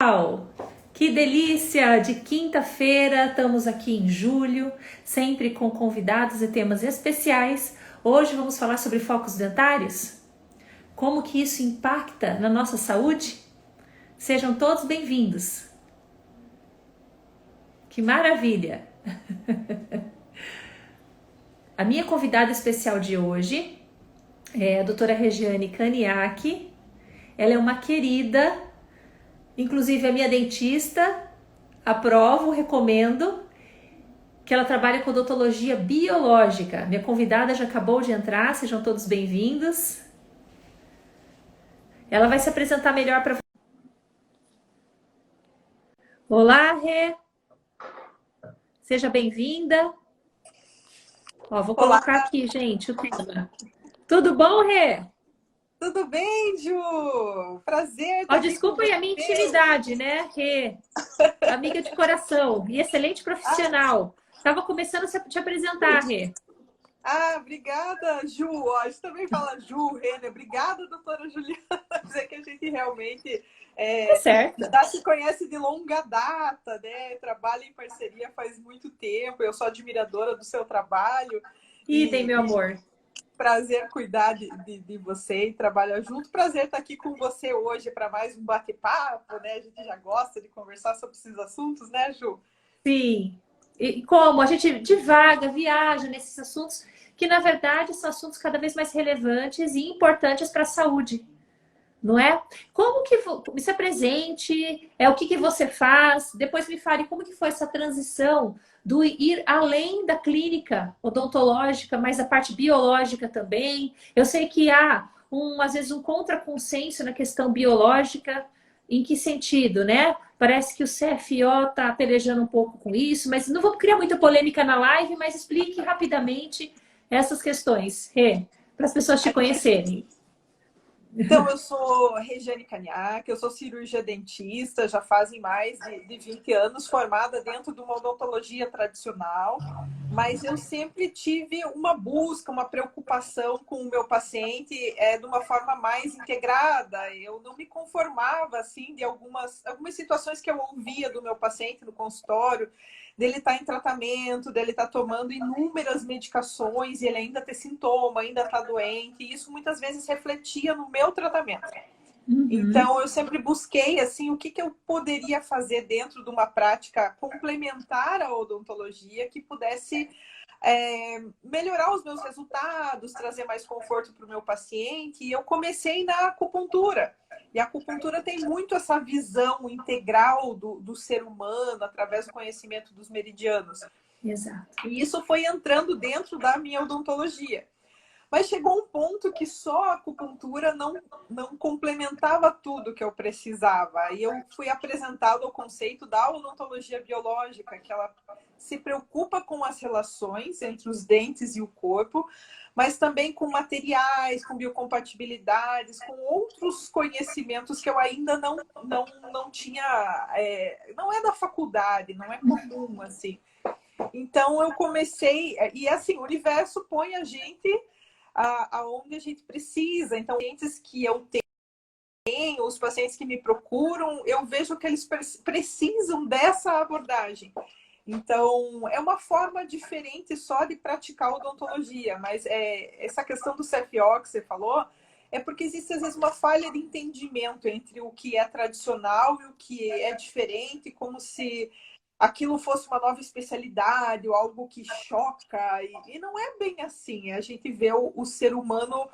Uau! Que delícia! De quinta-feira, estamos aqui em julho, sempre com convidados e temas especiais. Hoje vamos falar sobre focos dentários? Como que isso impacta na nossa saúde? Sejam todos bem-vindos! Que maravilha! A minha convidada especial de hoje é a doutora Regiane Caniac. Ela é uma querida, inclusive a minha dentista, aprovo, recomendo, que ela trabalha com odontologia biológica. Minha convidada já acabou de entrar, sejam todos bem-vindos. Ela vai se apresentar melhor para você. Olá, Rê. Seja bem-vinda. Ó, vou colocar aqui, gente, o tema. Tudo bom, Rê? Tudo bem, Ju? Prazer. Ó, desculpa aí a minha intimidade, né, Rê? Amiga de coração e excelente profissional. Estava começando a te apresentar, Rê. Obrigada, Ju. Ó, a gente também fala Ju, Renner. Obrigada, doutora Juliana. Dizer que a gente realmente Certo. já se conhece de longa data, né? Trabalha em parceria faz muito tempo. Eu sou admiradora do seu trabalho. Idem, meu amor. Prazer cuidar de você e trabalhar junto. Prazer estar aqui com você hoje para mais um bate-papo, né? A gente já gosta de conversar sobre esses assuntos, né, Ju? Sim. E como a gente divaga, viaja nesses assuntos que, na verdade, são assuntos cada vez mais relevantes e importantes para a saúde, não é? Como que se apresente, o que você faz, depois me fale como que foi essa transição do ir além da clínica odontológica, mas a parte biológica também. Eu sei que há, às vezes, um contraconsenso na questão biológica. Em que sentido, né? Parece que o CFO está pelejando um pouco com isso, mas não vou criar muita polêmica na live, mas explique rapidamente essas questões, para as pessoas te conhecerem. Então, eu sou Regiane Caniac, eu sou cirurgia dentista, já fazem mais de 20 anos, formada dentro de uma odontologia tradicional, mas eu sempre tive uma busca, uma preocupação com o meu paciente de uma forma mais integrada. Eu não me conformava, assim, de algumas situações que eu ouvia do meu paciente no consultório, dele estar em tratamento, dele estar tomando inúmeras medicações e ele ainda ter sintoma, ainda estar doente. E isso muitas vezes refletia no meu tratamento. Então, eu sempre busquei assim, o que eu poderia fazer dentro de uma prática complementar à odontologia que pudesse melhorar os meus resultados, trazer mais conforto para o meu paciente. E eu comecei na acupuntura. E a acupuntura tem muito essa visão integral do ser humano através do conhecimento dos meridianos. Exato. E isso foi entrando dentro da minha odontologia. Mas chegou um ponto que só a acupuntura não complementava tudo que eu precisava. E eu fui apresentado ao conceito da odontologia biológica, que ela se preocupa com as relações entre os dentes e o corpo, mas também com materiais, com biocompatibilidades, com outros conhecimentos que eu ainda não tinha... não é da faculdade, não é comum, assim. Então, eu comecei... E, assim, o universo põe a gente aonde a gente precisa. Então, os pacientes que eu tenho, os pacientes que me procuram, eu vejo que eles precisam dessa abordagem. Então, é uma forma diferente só de praticar odontologia, mas essa questão do CFO que você falou, é porque existe, às vezes, uma falha de entendimento entre o que é tradicional e o que é diferente, como se aquilo fosse uma nova especialidade ou algo que choca. E não é bem assim. A gente vê o ser humano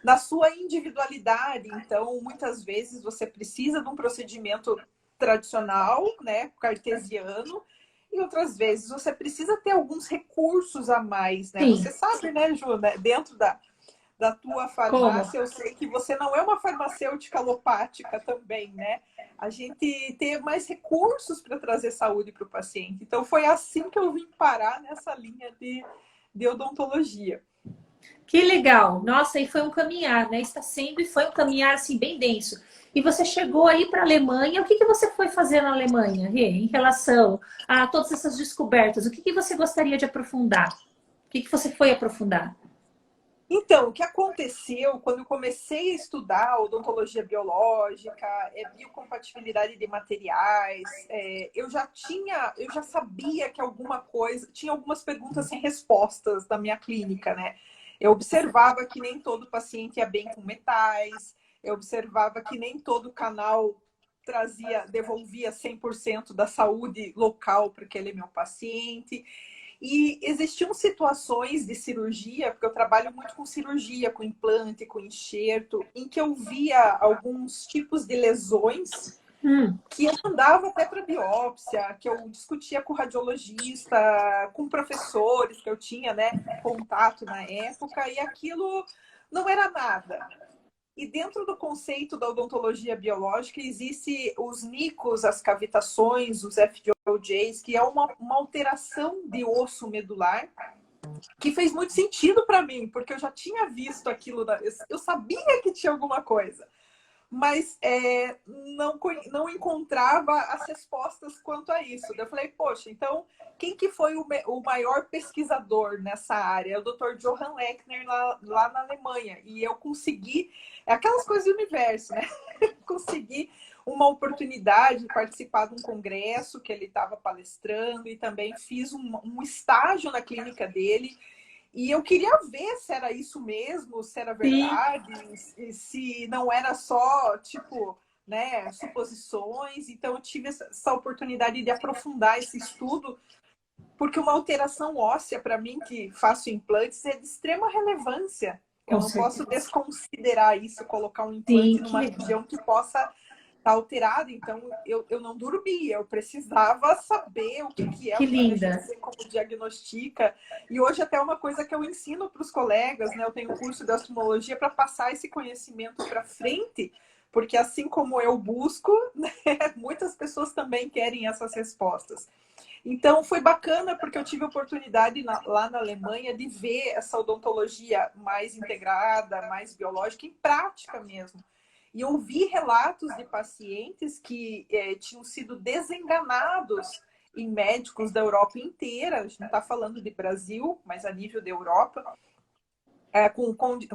na sua individualidade. Então, muitas vezes, você precisa de um procedimento tradicional, né, cartesiano, e outras vezes você precisa ter alguns recursos a mais, né? Sim. Você sabe, né, Ju, né? Dentro da tua farmácia, eu sei que você não é uma farmacêutica alopática também, né? A gente ter mais recursos para trazer saúde para o paciente. Então, foi assim que eu vim parar nessa linha de odontologia. Que legal! Nossa, e foi um caminhar, né? Está sendo e foi um caminhar, assim, bem denso. E você chegou aí para a Alemanha. O que você foi fazer na Alemanha, Rê, em relação a todas essas descobertas? O que você gostaria de aprofundar? O que você foi aprofundar? Então, o que aconteceu quando eu comecei a estudar odontologia biológica, biocompatibilidade de materiais, eu já sabia que alguma coisa, tinha algumas perguntas sem respostas da minha clínica, né? Eu observava que nem todo paciente ia bem com metais, eu observava que nem todo canal devolvia 100% da saúde local para aquele meu paciente. E existiam situações de cirurgia, porque eu trabalho muito com cirurgia, com implante, com enxerto, em que eu via alguns tipos de lesões que eu mandava até para biópsia, que eu discutia com o radiologista, com professores que eu tinha, né, contato na época, e aquilo não era nada. E dentro do conceito da odontologia biológica, existe os nicos, as cavitações, os FOJs, que é uma alteração de osso medular, que fez muito sentido para mim, porque eu já tinha visto aquilo, eu sabia que tinha alguma coisa, mas não encontrava as respostas quanto a isso. Eu falei, poxa, então quem que foi o maior pesquisador nessa área? É o Dr. Johann Lechner lá na Alemanha. E eu consegui, aquelas coisas do universo, né? Consegui uma oportunidade de participar de um congresso que ele estava palestrando e também fiz um estágio na clínica dele. E eu queria ver se era isso mesmo, se era verdade, se não era só, tipo, né, suposições. Então, eu tive essa oportunidade de aprofundar esse estudo, porque uma alteração óssea, para mim, que faço implantes, é de extrema relevância. Eu não posso desconsiderar isso, colocar um implante numa região que possa estar alterada. Então, eu não dormia, eu precisava saber o que é, Que o que deixa linda. de ser, como diagnostica. E hoje até é uma coisa que eu ensino para os colegas, né? Eu tenho um curso de oftalmologia para passar esse conhecimento para frente, porque assim como eu busco, né, muitas pessoas também querem essas respostas. Então, foi bacana porque eu tive a oportunidade lá na Alemanha de ver essa odontologia mais integrada, mais biológica, em prática mesmo. E ouvi relatos de pacientes que tinham sido desenganados em médicos da Europa inteira, a gente não está falando de Brasil, mas a nível da Europa,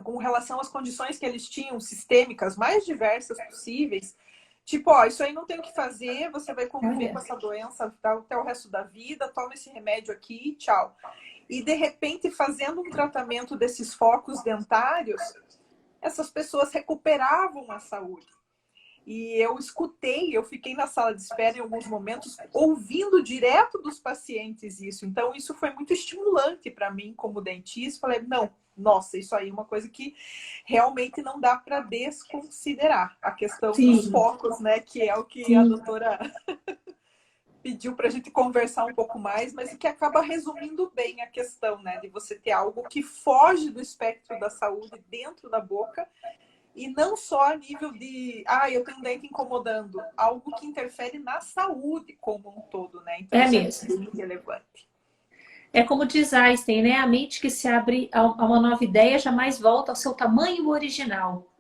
com relação às condições que eles tinham, sistêmicas, mais diversas possíveis. Tipo, ó, isso aí não tem o que fazer, você vai conviver com essa doença até o resto da vida, toma esse remédio aqui, tchau. E, de repente, fazendo um tratamento desses focos dentários, essas pessoas recuperavam a saúde. E eu escutei, eu fiquei na sala de espera em alguns momentos, ouvindo direto dos pacientes isso. Então, isso foi muito estimulante para mim como dentista. Falei, não, nossa, isso aí é uma coisa que realmente não dá para desconsiderar. A questão dos focos, né? Que é o que a doutora pediu para a gente conversar um pouco mais, mas que acaba resumindo bem a questão, né? De você ter algo que foge do espectro da saúde dentro da boca, e não só a nível de, eu tenho um dente incomodando, algo que interfere na saúde como um todo, né? Então, isso mesmo. é muito relevante. É como diz Einstein, né? A mente que se abre a uma nova ideia jamais volta ao seu tamanho original.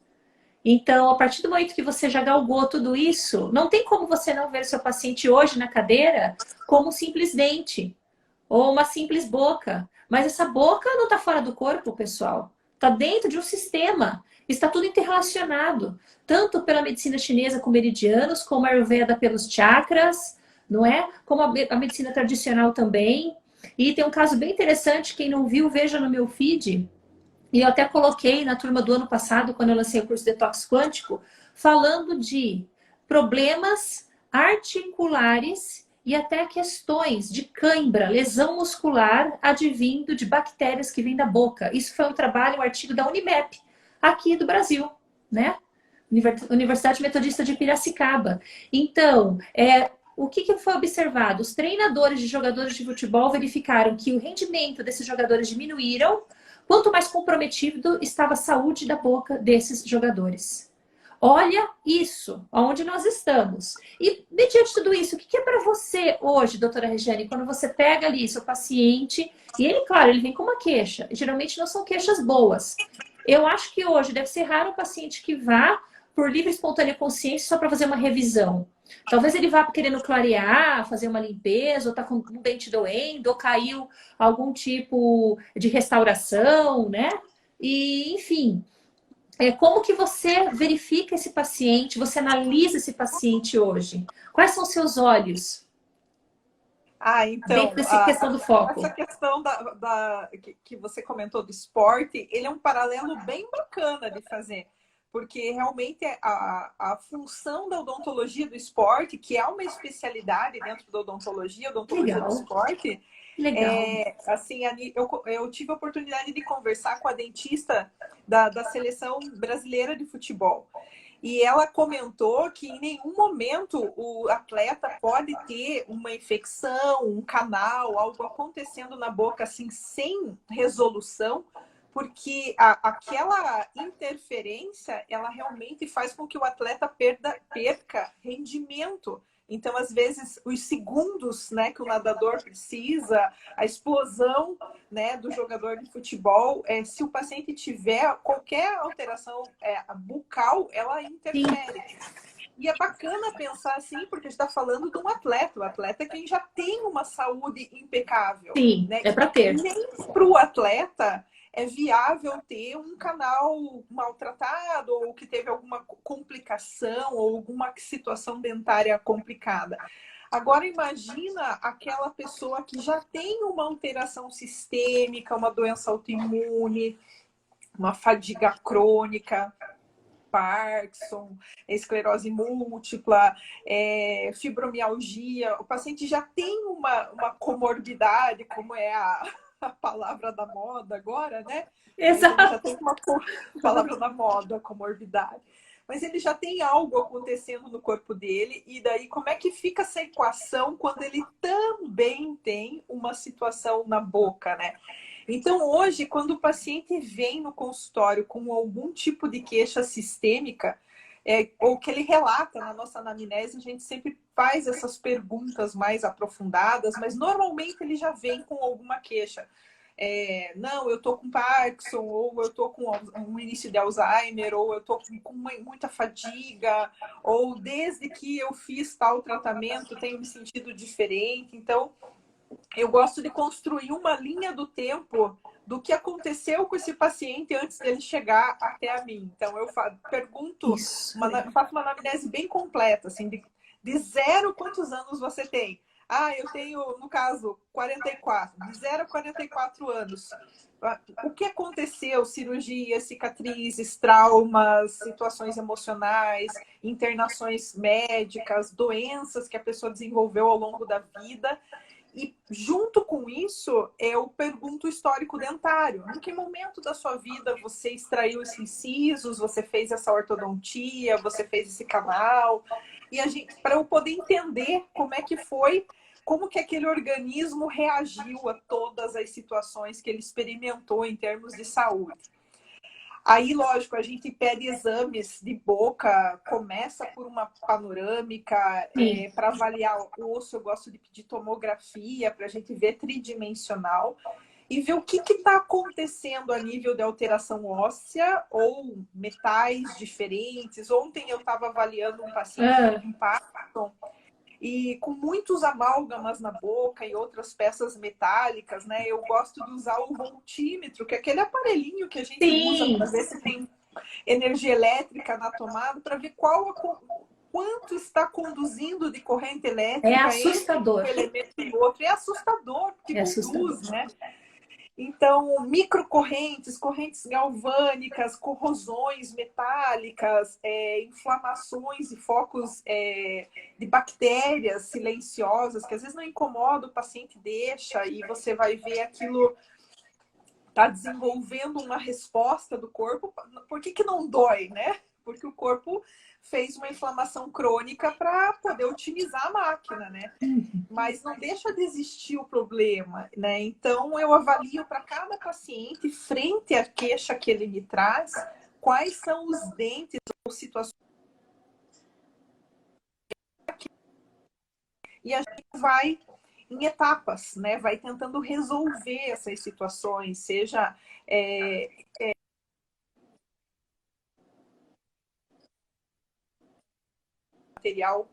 Então, a partir do momento que você já galgou tudo isso, não tem como você não ver seu paciente hoje na cadeira como um simples dente ou uma simples boca. Mas essa boca não está fora do corpo, pessoal. Está dentro de um sistema. Está tudo interrelacionado. Tanto pela medicina chinesa com meridianos, como a Ayurveda pelos chakras, não é? Como a medicina tradicional também. E tem um caso bem interessante, quem não viu, veja no meu feed. E eu até coloquei na turma do ano passado, quando eu lancei o curso Detox Quântico, falando de problemas articulares e até questões de cãibra, lesão muscular advindo de bactérias que vêm da boca. Isso foi um trabalho, um artigo da Unimap, aqui do Brasil, né? Universidade Metodista de Piracicaba. Então, o que foi observado? Os treinadores de jogadores de futebol verificaram que o rendimento desses jogadores diminuíram quanto mais comprometido estava a saúde da boca desses jogadores. Olha isso, onde nós estamos. E, mediante tudo isso, o que é para você hoje, doutora Regiane, quando você pega ali seu paciente, e ele, claro, ele vem com uma queixa, geralmente não são queixas boas. Eu acho que hoje deve ser raro o paciente que vá por livre e espontânea consciência só para fazer uma revisão. Talvez ele vá querendo clarear, fazer uma limpeza, ou tá com um dente doendo, ou caiu algum tipo de restauração, né? E, enfim, como que você verifica esse paciente, você analisa esse paciente hoje? Quais são os seus olhos dentro Então, dessa questão do essa foco? questão que você comentou do esporte, ele é um paralelo bem bacana de fazer, porque realmente a função da odontologia do esporte, que é uma especialidade dentro da odontologia, odontologia do Legal, esporte, legal. assim, eu tive a oportunidade de conversar com a dentista da seleção brasileira de futebol. E ela comentou que em nenhum momento o atleta pode ter uma infecção, um canal, algo acontecendo na boca assim sem resolução, porque aquela interferência ela realmente faz com que o atleta perca rendimento. Então, às vezes, os segundos, né, que o nadador precisa, a explosão, né, do jogador de futebol, se o paciente tiver qualquer alteração bucal, ela Sim, interfere. E é bacana pensar assim, porque a gente está falando de um atleta. O atleta é quem já tem uma saúde impecável. sim, Né? é para ter. Nem para o atleta é viável ter um canal maltratado ou que teve alguma complicação ou alguma situação dentária complicada. Agora imagina aquela pessoa que já tem uma alteração sistêmica, uma doença autoimune, uma fadiga crônica, Parkinson, esclerose múltipla, fibromialgia. O paciente já tem uma comorbidade, como é a palavra da moda agora, né? Mas ele já Exato. tem uma palavra da moda, comorbidade. Mas ele já tem algo acontecendo no corpo dele, e daí como é que fica essa equação quando ele também tem uma situação na boca, né? Então, hoje, quando o paciente vem no consultório com algum tipo de queixa sistêmica, ou que ele relata na nossa anamnese, a gente sempre faz essas perguntas mais aprofundadas, mas normalmente ele já vem com alguma queixa. Não, eu estou com Parkinson, ou eu estou com um início de Alzheimer, ou eu estou com muita fadiga, ou desde que eu fiz tal tratamento, tenho me sentido diferente. Então, eu gosto de construir uma linha do tempo do que aconteceu com esse paciente antes dele chegar até a mim. Então, eu pergunto, Isso, legal. faço uma anamnese bem completa, assim, de zero, quantos anos você tem? Eu tenho, no caso, 44, de 0 a 44 anos. O que aconteceu? Cirurgias, cicatrizes, traumas, situações emocionais, internações médicas, doenças que a pessoa desenvolveu ao longo da vida. E junto com isso, eu pergunto o histórico dentário. Em que momento da sua vida você extraiu esses incisos, você fez essa ortodontia, você fez esse canal? E para eu poder entender como é que foi, como que aquele organismo reagiu a todas as situações que ele experimentou em termos de saúde. Aí, lógico, a gente pede exames de boca, começa por uma panorâmica, Sim. para avaliar o osso, eu gosto de pedir tomografia, para a gente ver tridimensional e ver o que está acontecendo a nível de alteração óssea ou metais diferentes. Ontem eu estava avaliando um paciente Ah, com Parkinson e com muitos amálgamas na boca e outras peças metálicas, né? Eu gosto de usar o voltímetro, que é aquele aparelhinho que a gente usa para sim, ver se tem energia elétrica na tomada, para ver quanto está conduzindo de corrente é elétrica entre um assustador. elemento e outro. É assustador, porque É assustador. conduz, né? Então, microcorrentes, correntes galvânicas, corrosões metálicas, inflamações e focos de bactérias silenciosas, que às vezes não incomoda, o paciente deixa e você vai ver aquilo está desenvolvendo uma resposta do corpo. Por que não dói, né? Porque o corpo fez uma inflamação crônica para poder otimizar a máquina, né? Mas não deixa de existir o problema, né? Então, eu avalio para cada paciente, frente à queixa que ele me traz, quais são os dentes ou situações. E a gente vai em etapas, né? Vai tentando resolver essas situações, seja material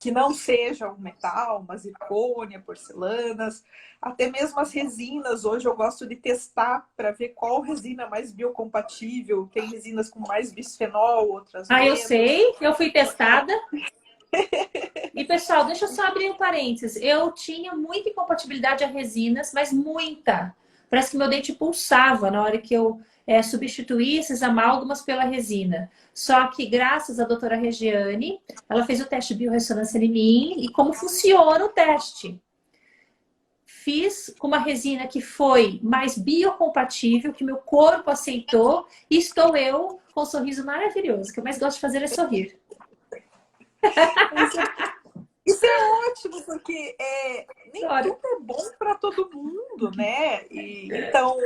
que não seja um metal, uma zircônia, porcelanas, até mesmo as resinas. Hoje eu gosto de testar para ver qual resina é mais biocompatível. Tem resinas com mais bisfenol, outras Ah, eu menos. sei, eu fui testada. E, pessoal, deixa eu só abrir um parênteses. Eu tinha muita incompatibilidade a resinas, mas muita. Parece que meu dente pulsava na hora que eu substituí esses amálgamas pela resina. Só que, graças à doutora Regiane, ela fez o teste de biorressonância em mim e como funciona o teste. Fiz com uma resina que foi mais biocompatível, que meu corpo aceitou, e estou eu com um sorriso maravilhoso. O que eu mais gosto de fazer é sorrir. Isso é ótimo, porque nem Adoro. tudo é bom para todo mundo, né? Então,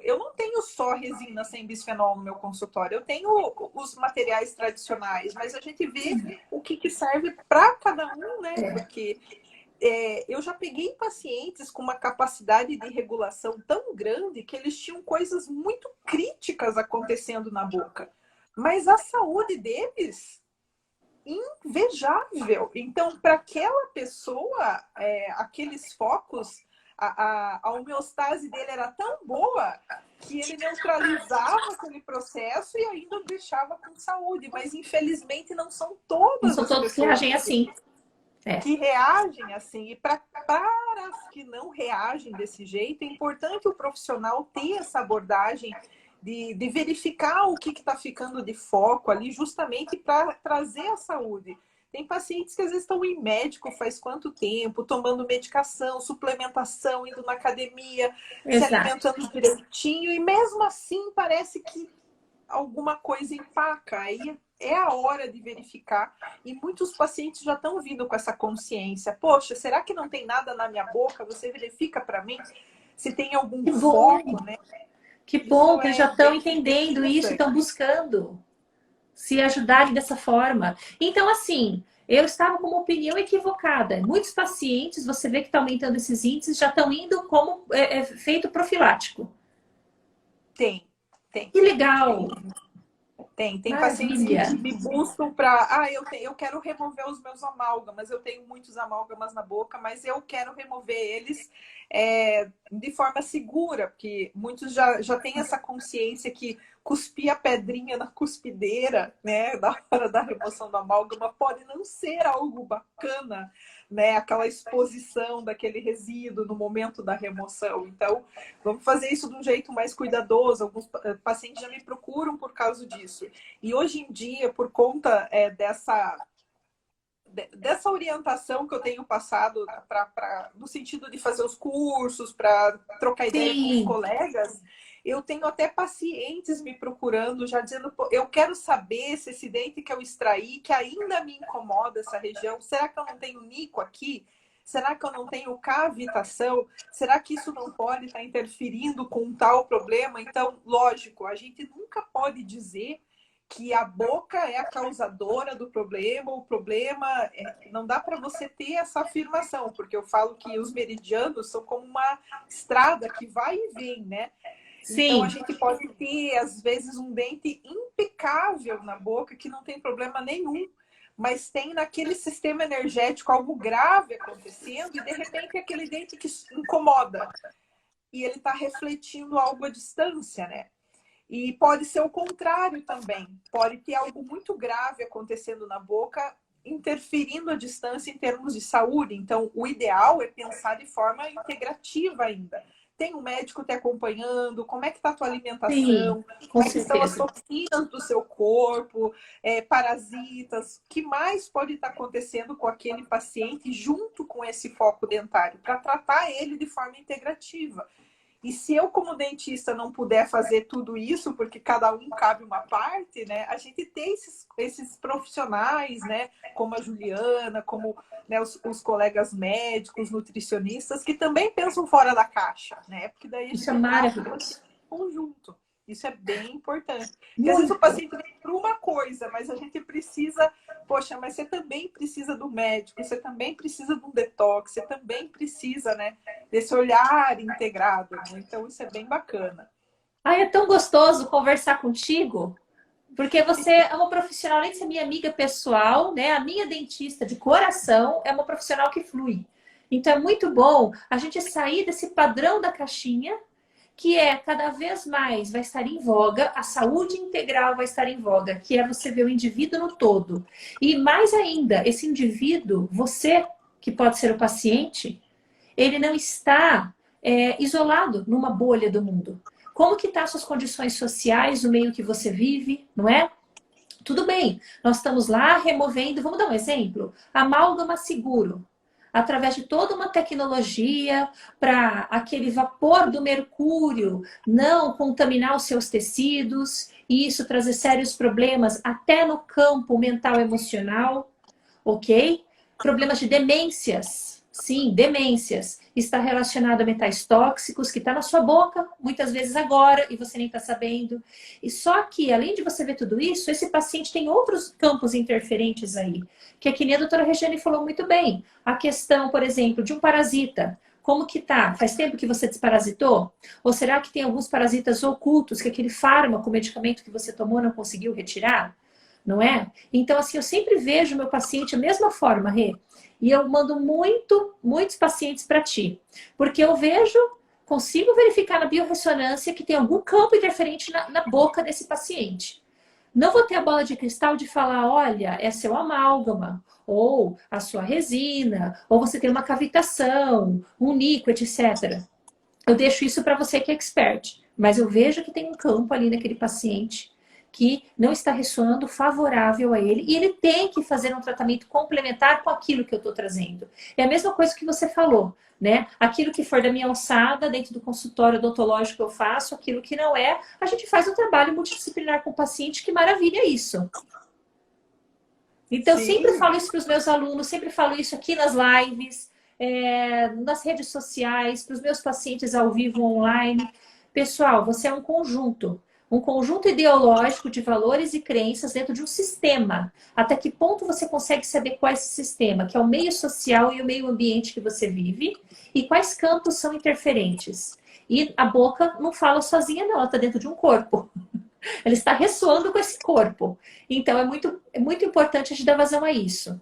eu não tenho só resina sem bisfenol no meu consultório, eu tenho os materiais tradicionais, mas a gente vê o que serve para cada um, né? Porque eu já peguei pacientes com uma capacidade de regulação tão grande que eles tinham coisas muito críticas acontecendo na boca, mas a saúde deles invejável. Então, para aquela pessoa, aqueles focos, a homeostase dele era tão boa que ele neutralizava aquele processo e ainda o deixava com saúde. Mas, infelizmente, não são Não todas são as todos que pessoas reagem assim. que reagem assim. E para as que não reagem desse jeito, é importante o profissional ter essa abordagem de verificar o que está ficando de foco ali, justamente para trazer a saúde. Tem pacientes que às vezes estão em médico faz quanto tempo, tomando medicação, suplementação, indo na academia, se Exato. alimentando direitinho, e mesmo assim parece que alguma coisa empaca. Aí é a hora de verificar. E muitos pacientes já estão vindo com essa consciência. Poxa, será que não tem nada na minha boca? Você verifica para mim se tem algum Que bom, foco, né? que bom Isso que eles é já estão bem entendendo isso e interessante. estão buscando se ajudarem dessa forma. Então, assim, eu estava com uma opinião equivocada. Muitos pacientes, você vê que está aumentando esses índices, já estão indo como feito profilático. Tem, tem. Que legal! Tem pacientes que Maravilha! me buscam para. Eu quero remover os meus amálgamas. Eu tenho muitos amálgamas na boca, mas eu quero remover eles de forma segura, porque muitos já têm essa consciência que cuspir a pedrinha na cuspideira, né, na hora da remoção do amálgama, pode não ser algo bacana, né? Aquela exposição daquele resíduo no momento da remoção. Então, vamos fazer isso de um jeito mais cuidadoso. Alguns pacientes já me procuram por causa disso. E hoje em dia, por conta dessa orientação que eu tenho passado no sentido de fazer os cursos, para trocar ideia com os Sim, colegas, eu tenho até pacientes me procurando, já dizendo, eu quero saber se esse dente que eu extraí, que ainda me incomoda essa região, será que eu não tenho nico aqui? Será que eu não tenho cavitação? Será que isso não pode estar interferindo com tal problema? Então, lógico, a gente nunca pode dizer que a boca é a causadora do problema, o problema não dá para você ter essa afirmação, porque eu falo que os meridianos são como uma estrada que vai e vem, né? Então a sim, gente pode ter às vezes um dente impecável na boca que não tem problema nenhum, mas tem naquele sistema energético algo grave acontecendo e de repente é aquele dente que incomoda e ele está refletindo algo à distância, né? E pode ser o contrário também. Pode ter algo muito grave acontecendo na boca, interferindo a distância em termos de saúde. Então, o ideal é pensar de forma integrativa ainda. Tem um médico te acompanhando, como é que está a tua sim, alimentação, com como é que estão as certeza. toxinas do seu corpo, parasitas, o que mais pode estar acontecendo com aquele paciente junto com esse foco dentário, para tratar ele de forma integrativa. E se eu, como dentista, não puder fazer tudo isso, porque cada um cabe uma parte, né? A gente tem esses profissionais, né? Como a Juliana, como, né, os colegas médicos, nutricionistas, que também pensam fora da caixa, né? Porque daí a Isso é gente trata maravilhoso. em conjunto. Isso é bem importante. Porque às vezes o Muito. paciente vem por uma coisa, mas a gente precisa, poxa, mas você também precisa do médico, você também precisa de um detox, você também precisa, né, desse olhar integrado, né? Então isso é bem bacana. Ai, é tão gostoso conversar contigo. Porque você é uma profissional, além de ser minha amiga pessoal, né? A minha dentista de coração é uma profissional que flui. Então é muito bom a gente sair desse padrão da caixinha, que é cada vez mais vai estar em voga, a saúde integral vai estar em voga, que é você ver o indivíduo no todo. E mais ainda, esse indivíduo, você, que pode ser o paciente, ele não está isolado numa bolha do mundo. Como que estão suas condições sociais, o meio que você vive, não é? Tudo bem, nós estamos lá removendo, vamos dar um exemplo, amálgama seguro, através de toda uma tecnologia para aquele vapor do mercúrio não contaminar os seus tecidos e isso trazer sérios problemas até no campo mental e emocional, ok? Problemas de demências, sim, demências, está relacionado a metais tóxicos que está na sua boca, muitas vezes agora, e você nem está sabendo. E só que, além de você ver tudo isso, esse paciente tem outros campos interferentes aí, que é que nem a doutora Regiane falou muito bem. A questão, por exemplo, de um parasita. Como que tá? Faz tempo que você desparasitou? Ou será que tem alguns parasitas ocultos que aquele fármaco, medicamento que você tomou não conseguiu retirar? Não é? Então, assim, eu sempre vejo meu paciente da mesma forma, Rê. E eu mando muitos pacientes para ti. Porque eu vejo, consigo verificar na biorressonância que tem algum campo interferente na boca desse paciente. Não vou ter a bola de cristal de falar, olha, é seu amálgama, ou a sua resina, ou você tem uma cavitação, um nico, etc. Eu deixo isso para você que é expert. Mas eu vejo que tem um campo ali naquele paciente que não está ressoando favorável a ele, e ele tem que fazer um tratamento complementar com aquilo que eu estou trazendo. É a mesma coisa que você falou, né? Aquilo que for da minha alçada, dentro do consultório odontológico que eu faço, aquilo que não é, a gente faz um trabalho multidisciplinar com o paciente, que maravilha isso. Então, eu sempre falo isso para os meus alunos, sempre falo isso aqui nas lives, nas redes sociais, para os meus pacientes ao vivo, online. Pessoal, você é um conjunto ideológico de valores e crenças dentro de um sistema. Até que ponto você consegue saber qual é esse sistema, que é o meio social e o meio ambiente que você vive, e quais campos são interferentes. E a boca não fala sozinha, não, ela está dentro de um corpo. Ela está ressoando com esse corpo. Então, é muito importante a gente dar vazão a isso.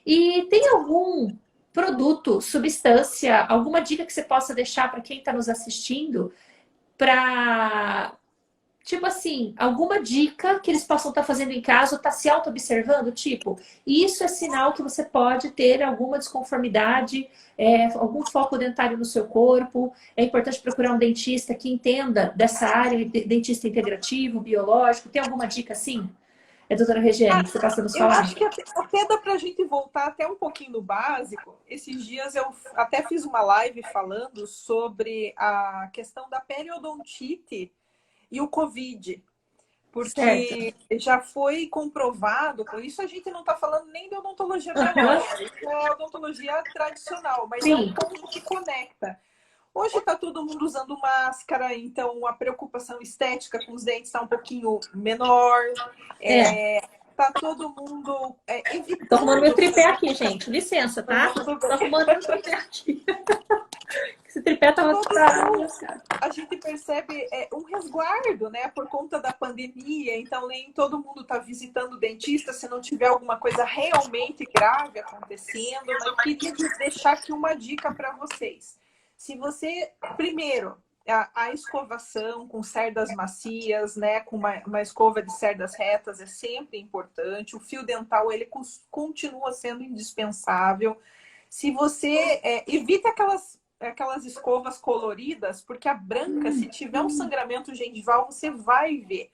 E tem algum produto, substância, alguma dica que você possa deixar para quem está nos assistindo para, tipo assim, alguma dica que eles possam estar fazendo em casa ou estar se auto-observando? Tipo, isso é sinal que você pode ter alguma desconformidade, algum foco dentário no seu corpo. É importante procurar um dentista que entenda dessa área, dentista integrativo, biológico. Tem alguma dica assim? Doutora Regiane, que você passa nos Eu falar? acho que até dá para a gente voltar até um pouquinho no básico. Esses dias eu até fiz uma live falando sobre a questão da periodontite e o Covid. Porque já foi comprovado, por isso a gente não está falando nem de odontologia biológica, isso é odontologia tradicional, mas é um ponto que conecta. Hoje está todo mundo usando máscara, então a preocupação estética com os dentes está um pouquinho menor. Tá todo mundo evitando... Tô arrumando meu tripé aqui, gente. Licença, tá? Tô arrumando meu tripé aqui. Esse tripé tava parado. A gente percebe um resguardo, né? Por conta da pandemia. Então, nem todo mundo está visitando o dentista se não tiver alguma coisa realmente grave acontecendo. Mas eu queria deixar aqui uma dica para vocês. Se você, primeiro, a escovação com cerdas macias, né, com uma escova de cerdas retas é sempre importante. O fio dental, ele continua sendo indispensável. Se você evita aquelas escovas coloridas, porque a branca, se tiver um sangramento gengival, você vai ver.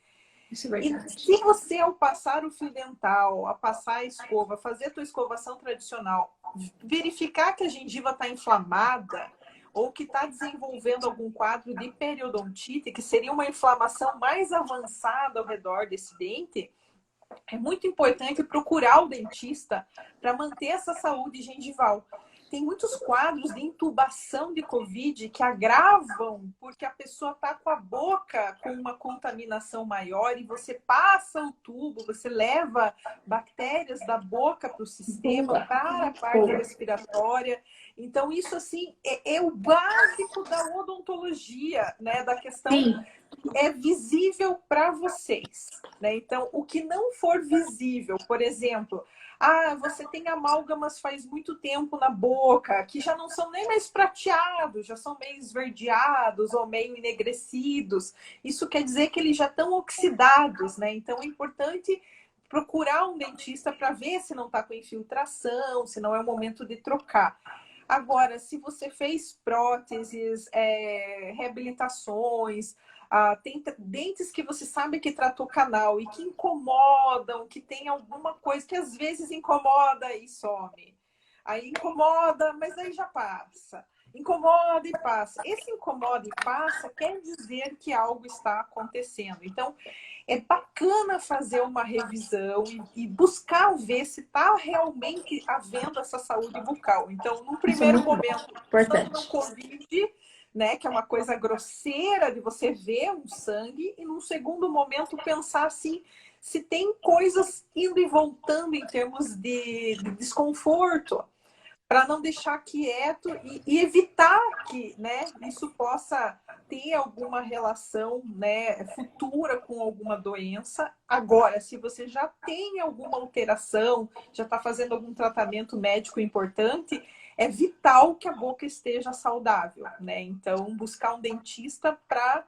Isso é e se você, ao passar o fio dental, a passar a escova, fazer a tua escovação tradicional, verificar que a gengiva está inflamada, ou que está desenvolvendo algum quadro de periodontite, que seria uma inflamação mais avançada ao redor desse dente, é muito importante procurar o dentista para manter essa saúde gengival. tem muitos quadros de intubação de Covid que agravam porque a pessoa está com a boca com uma contaminação maior e você passa o tubo, você leva bactérias da boca para o sistema, para a parte respiratória. Então, isso, assim, é o básico da odontologia, né? Da questão Sim. é visível para vocês, né? Então, o que não for visível, por exemplo, você tem amálgamas faz muito tempo na boca, que já não são nem mais prateados, já são meio esverdeados ou meio enegrecidos. Isso quer dizer que eles já estão oxidados, né? Então, é importante procurar um dentista para ver se não está com infiltração, se não é o momento de trocar. Agora, se você fez próteses, reabilitações, tem dentes que você sabe que tratou canal e que incomodam, que tem alguma coisa que às vezes incomoda e some. Aí incomoda, mas aí já passa. Incomoda e passa. Esse incomoda e passa quer dizer que algo está acontecendo. Então, é bacana fazer uma revisão e buscar ver se está realmente havendo essa saúde bucal. Então, no primeiro momento, pensando no Covid, né, que é uma coisa grosseira de você ver um sangue, e num segundo momento pensar assim, se tem coisas indo e voltando em termos de desconforto, para não deixar quieto e evitar que, né, isso possa ter alguma relação, né, futura com alguma doença. Agora, se você já tem alguma alteração, já está fazendo algum tratamento médico importante, é vital que a boca esteja saudável, né? Então, buscar um dentista para...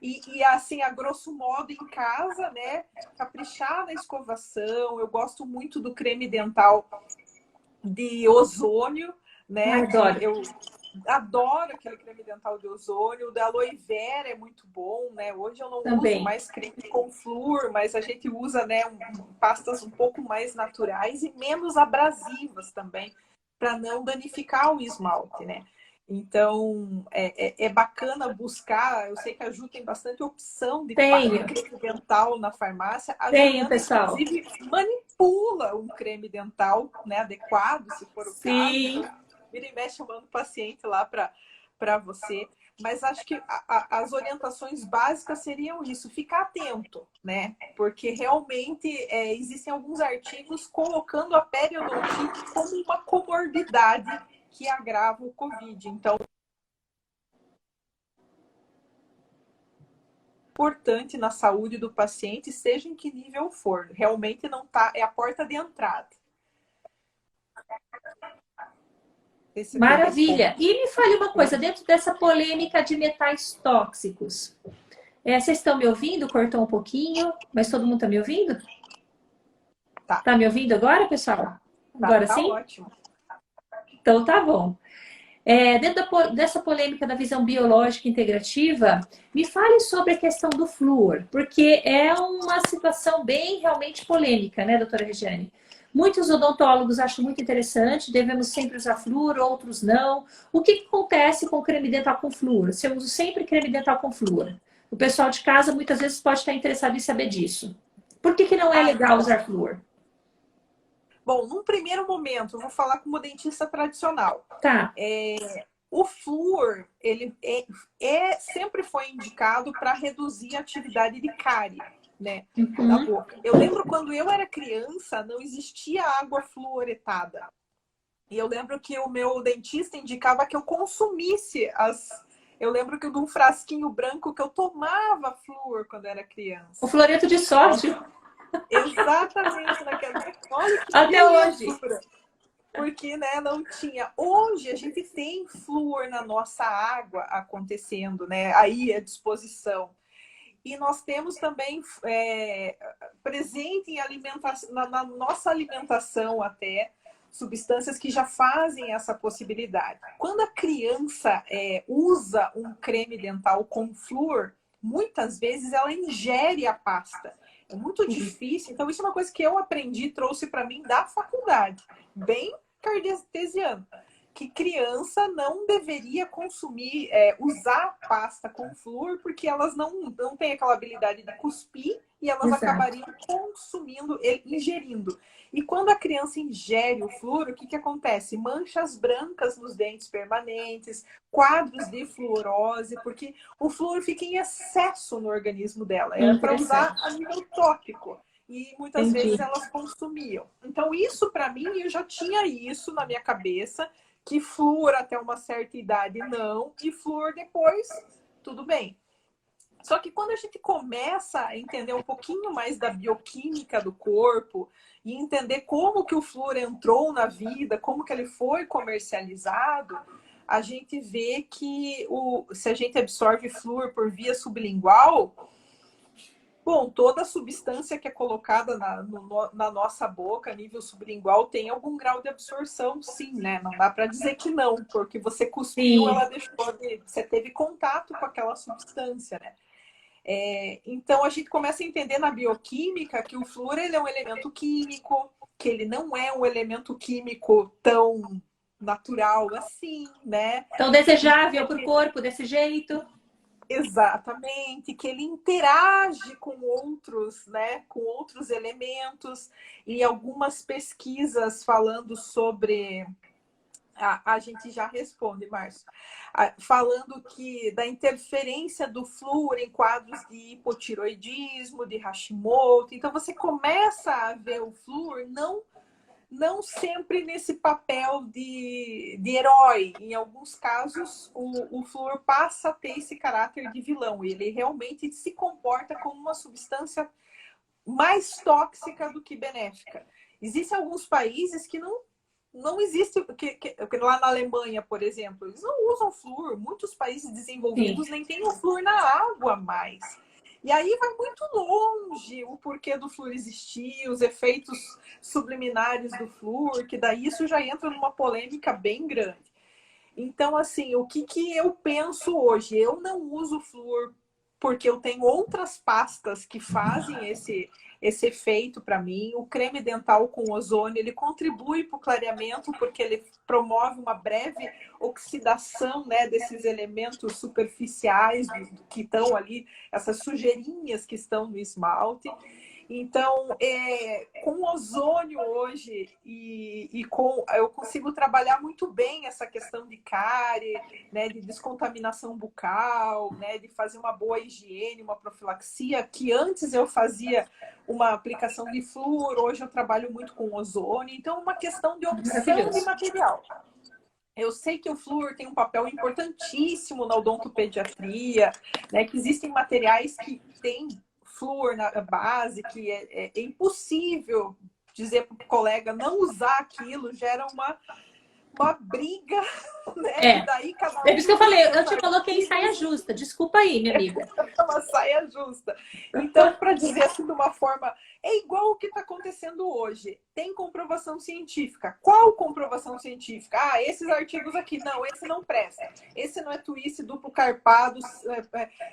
E assim, a grosso modo, em casa, né, caprichar na escovação. Eu gosto muito do creme dental de ozônio, né? Eu adoro aquele creme dental de ozônio. O da aloe vera é muito bom, né? Hoje eu não uso mais creme com flúor, mas a gente usa, né, pastas um pouco mais naturais e menos abrasivas também, para não danificar o esmalte, né? Então, é bacana buscar. Eu sei que a Ju tem bastante opção de creme dental na farmácia. A Juliana, pessoal. inclusive, manipula um creme dental, né, adequado, se for o caso. Então, vira e mexe, eu mando o paciente lá para você. Mas acho que as orientações básicas seriam isso, ficar atento, né? Porque realmente existem alguns artigos colocando a periodontite como uma comorbidade que agrava o Covid. Então, importante na saúde do paciente, seja em que nível for. Realmente não tá, é a porta de entrada. Maravilha. E me fale uma coisa, dentro dessa polêmica de metais tóxicos, vocês estão me ouvindo? Cortou um pouquinho, mas todo mundo está me ouvindo? Tá me ouvindo agora, pessoal? Agora tá sim? Ótimo. Então tá bom. Dentro dessa polêmica da visão biológica integrativa, me fale sobre a questão do flúor, porque é uma situação bem realmente polêmica, né, doutora Regiane? Muitos odontólogos acham muito interessante, devemos sempre usar flúor, outros não. O que acontece com o creme dental com flúor? Se eu uso sempre creme dental com flúor, o pessoal de casa muitas vezes pode estar interessado em saber disso. Por que não é legal usar flúor? Bom, num primeiro momento, eu vou falar como dentista tradicional. Tá. O flúor, ele sempre foi indicado para reduzir a atividade de cárie, né, na boca. Eu lembro quando eu era criança, não existia água fluoretada. E eu lembro que o meu dentista indicava que eu consumisse Eu lembro que de um frasquinho branco que eu tomava flúor quando era criança. O fluoreto de sódio. Exatamente naquela. Olha que até hoje. Porque, né, não tinha. Hoje a gente tem flúor na nossa água acontecendo, né? Aí à disposição. E nós temos também presente em alimentação, na nossa alimentação até, substâncias que já fazem essa possibilidade. Quando a criança usa um creme dental com flúor, muitas vezes ela ingere a pasta. É muito difícil. Então, isso é uma coisa que eu aprendi, trouxe para mim da faculdade. Bem cartesiano. Que criança não deveria consumir, usar pasta com flúor, porque elas não têm aquela habilidade de cuspir, e elas Exato. acabariam consumindo, ingerindo. E quando a criança ingere o flúor, o que que acontece? Manchas brancas nos dentes permanentes, quadros de fluorose, porque o flúor fica em excesso no organismo dela. Era para usar Interessante. a nível tópico. E muitas vezes Entendi. elas consumiam. Então, isso para mim, eu já tinha isso na minha cabeça, que flúor até uma certa idade não, e flúor depois, tudo bem. Só que quando a gente começa a entender um pouquinho mais da bioquímica do corpo e entender como que o flúor entrou na vida, como que ele foi comercializado, a gente vê que se a gente absorve flúor por via sublingual, bom, toda substância que é colocada na nossa boca, a nível sublingual, tem algum grau de absorção, sim, né? Não dá para dizer que não, porque você cuspiu, Sim. ela você teve contato com aquela substância, né? Então, a gente começa a entender na bioquímica que o flúor ele é um elemento químico, que ele não é um elemento químico tão natural assim, né? Tão desejável para o corpo desse jeito. Exatamente, que ele interage com outros, né, com outros elementos, e algumas pesquisas falando sobre a gente já responde, Márcio. Falando que da interferência do flúor em quadros de hipotiroidismo, de Hashimoto. Então, você começa a ver o flúor não sempre nesse papel de herói. Em alguns casos, o flúor passa a ter esse caráter de vilão. Ele realmente se comporta como uma substância mais tóxica do que benéfica. Existem alguns países que não existe, lá na Alemanha, por exemplo, eles não usam flúor. Muitos países desenvolvidos Sim. nem têm o flúor na água mais. E aí vai muito longe o porquê do flúor existir, os efeitos subliminares do flúor, que daí isso já entra numa polêmica bem grande. Então, assim, o que eu penso hoje? Eu não uso flúor porque eu tenho outras pastas que fazem esse efeito para mim. O creme dental com ozônio, ele contribui para o clareamento porque ele promove uma breve oxidação, né, desses elementos superficiais que estão ali, essas sujeirinhas que estão no esmalte. Então, com ozônio hoje eu consigo trabalhar muito bem essa questão de cárie, né, de descontaminação bucal, né, de fazer uma boa higiene, uma profilaxia, que antes eu fazia uma aplicação de flúor, hoje eu trabalho muito com ozônio. Então, uma questão de opção de Maravilhoso. material. Eu sei que o flúor tem um papel importantíssimo na odontopediatria, né, que existem materiais que têm flúor na base, que é impossível dizer para o colega não usar aquilo, gera uma briga, né? E daí cada É por isso que eu falei, eu te artigos, coloquei em saia justa. Desculpa aí, minha amiga. uma saia justa. Então, para dizer assim de uma forma, é igual o que está acontecendo hoje. Tem comprovação científica. Qual comprovação científica? Ah, esses artigos aqui, não, esse não presta. Esse não é twist duplo carpado,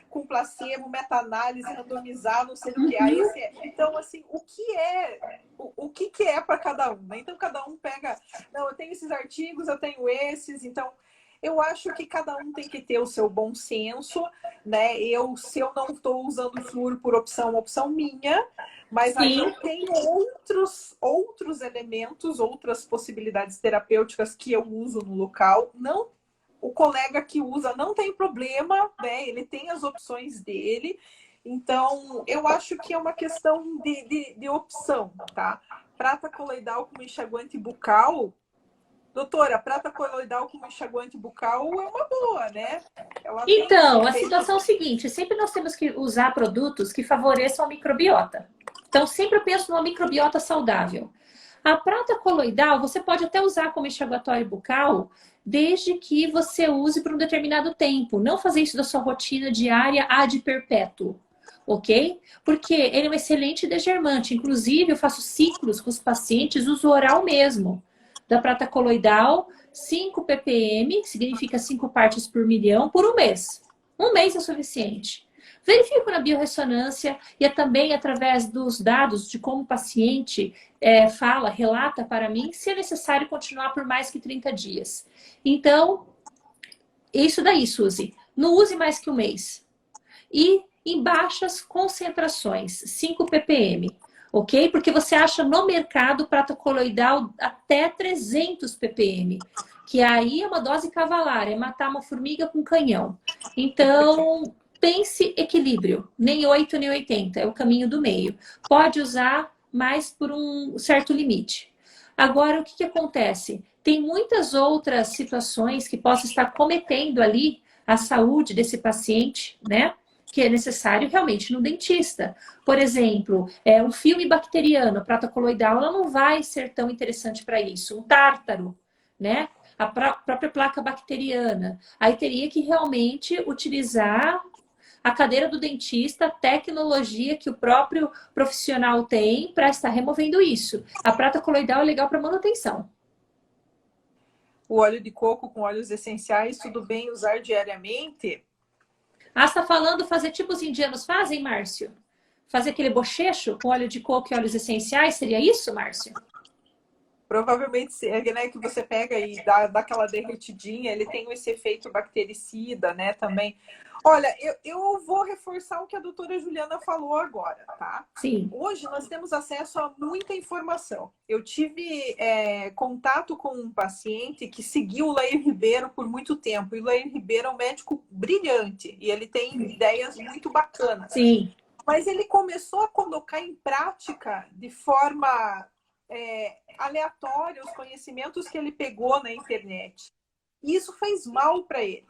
com placebo, meta-análise, randomizado, não sei o que. Ah, esse é. Então, assim, o que é para cada um, né? Então, cada um pega, não, eu tenho esses artigos, eu tenho esses, então eu acho que cada um tem que ter o seu bom senso, né? Se eu não estou usando flúor por opção minha, mas Sim. aí eu tenho outros elementos, outras possibilidades terapêuticas que eu uso no local. Não, o colega que usa não tem problema, né? Ele tem as opções dele. Então, eu acho que é uma questão de opção, tá? Prata coloidal com enxaguante bucal. Doutora, prata coloidal com enxaguante bucal é uma boa, né? Ela tem Então, a esse efeito. situação é o seguinte, sempre nós temos que usar produtos que favoreçam a microbiota. Então, sempre eu penso numa microbiota saudável. A prata coloidal, você pode até usar como enxaguatório bucal, desde que você use por um determinado tempo. Não fazer isso da sua rotina diária ad perpétuo, ok? Porque ele é um excelente degermante. Inclusive, eu faço ciclos com os pacientes, uso oral mesmo. Da prata coloidal, 5 ppm, significa 5 partes por milhão, por um mês. Um mês é suficiente. Verifico na biorressonância e é também através dos dados de como o paciente relata para mim se é necessário continuar por mais que 30 dias. Então, isso daí, Suzy. Não use mais que um mês. E em baixas concentrações, 5 ppm, ok? Porque você acha no mercado prata coloidal até 300 ppm, que aí é uma dose cavalar, é matar uma formiga com canhão. Então, pense equilíbrio, nem 8 nem 80, é o caminho do meio. Pode usar, mas por um certo limite. Agora, o que acontece? Tem muitas outras situações que possam estar cometendo ali a saúde desse paciente, né? Que é necessário realmente no dentista. Por exemplo, um filme bacteriano, prata coloidal, ela não vai ser tão interessante para isso. Um tártaro, né? A própria placa bacteriana. Aí teria que realmente utilizar a cadeira do dentista, a tecnologia que o próprio profissional tem para estar removendo isso. A prata coloidal é legal para manutenção. O óleo de coco com óleos essenciais, tudo bem usar diariamente? Ah, você está falando fazer tipo os indianos fazem, Márcio? Fazer aquele bochecho com óleo de coco e óleos essenciais, seria isso, Márcio? Provavelmente, né, que você pega e dá aquela derretidinha, ele tem esse efeito bactericida, né, também. Olha, eu vou reforçar o que a doutora Juliana falou agora, tá? Sim. Hoje nós temos acesso a muita informação. Eu tive contato com um paciente que seguiu o Lair Ribeiro por muito tempo. E o Lair Ribeiro é um médico brilhante e ele tem ideias muito bacanas. Sim. Mas ele começou a colocar em prática de forma aleatória os conhecimentos que ele pegou na internet. E isso fez mal para ele.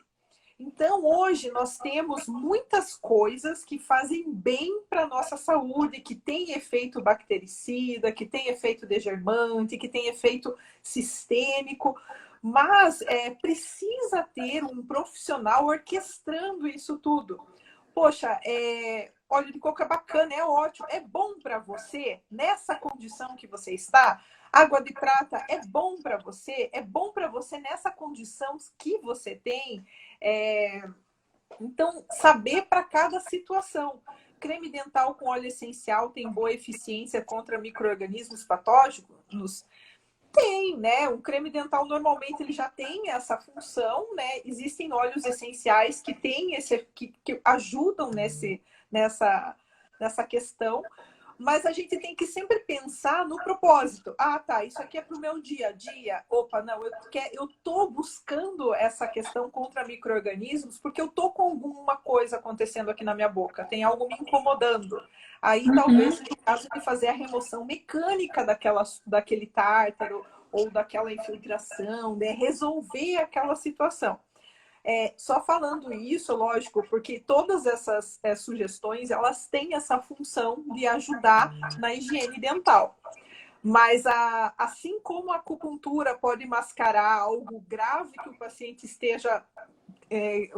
Então, hoje, nós temos muitas coisas que fazem bem para a nossa saúde, que tem efeito bactericida, que tem efeito degermante, que tem efeito sistêmico, mas precisa ter um profissional orquestrando isso tudo. Poxa, óleo de coco é bacana, é ótimo, é bom para você nessa condição que você está. Água de prata é bom para você? É bom para você nessa condição que você tem? Então, saber para cada situação. Creme dental com óleo essencial tem boa eficiência contra micro-organismos patógenos? Tem, né? Um creme dental normalmente ele já tem essa função, né? Existem óleos essenciais que têm que ajudam nessa questão. Mas a gente tem que sempre pensar no propósito. Ah, tá, isso aqui é para o meu dia a dia. Opa, não, eu estou buscando essa questão contra micro-organismos porque eu estou com alguma coisa acontecendo aqui na minha boca. Tem algo me incomodando. Aí talvez seja o caso de fazer a remoção mecânica daquele tártaro ou daquela infiltração, né? Resolver aquela situação. Só falando isso, lógico, porque todas essas sugestões, elas têm essa função de ajudar na higiene dental. Mas assim como a acupuntura pode mascarar algo grave que o paciente esteja,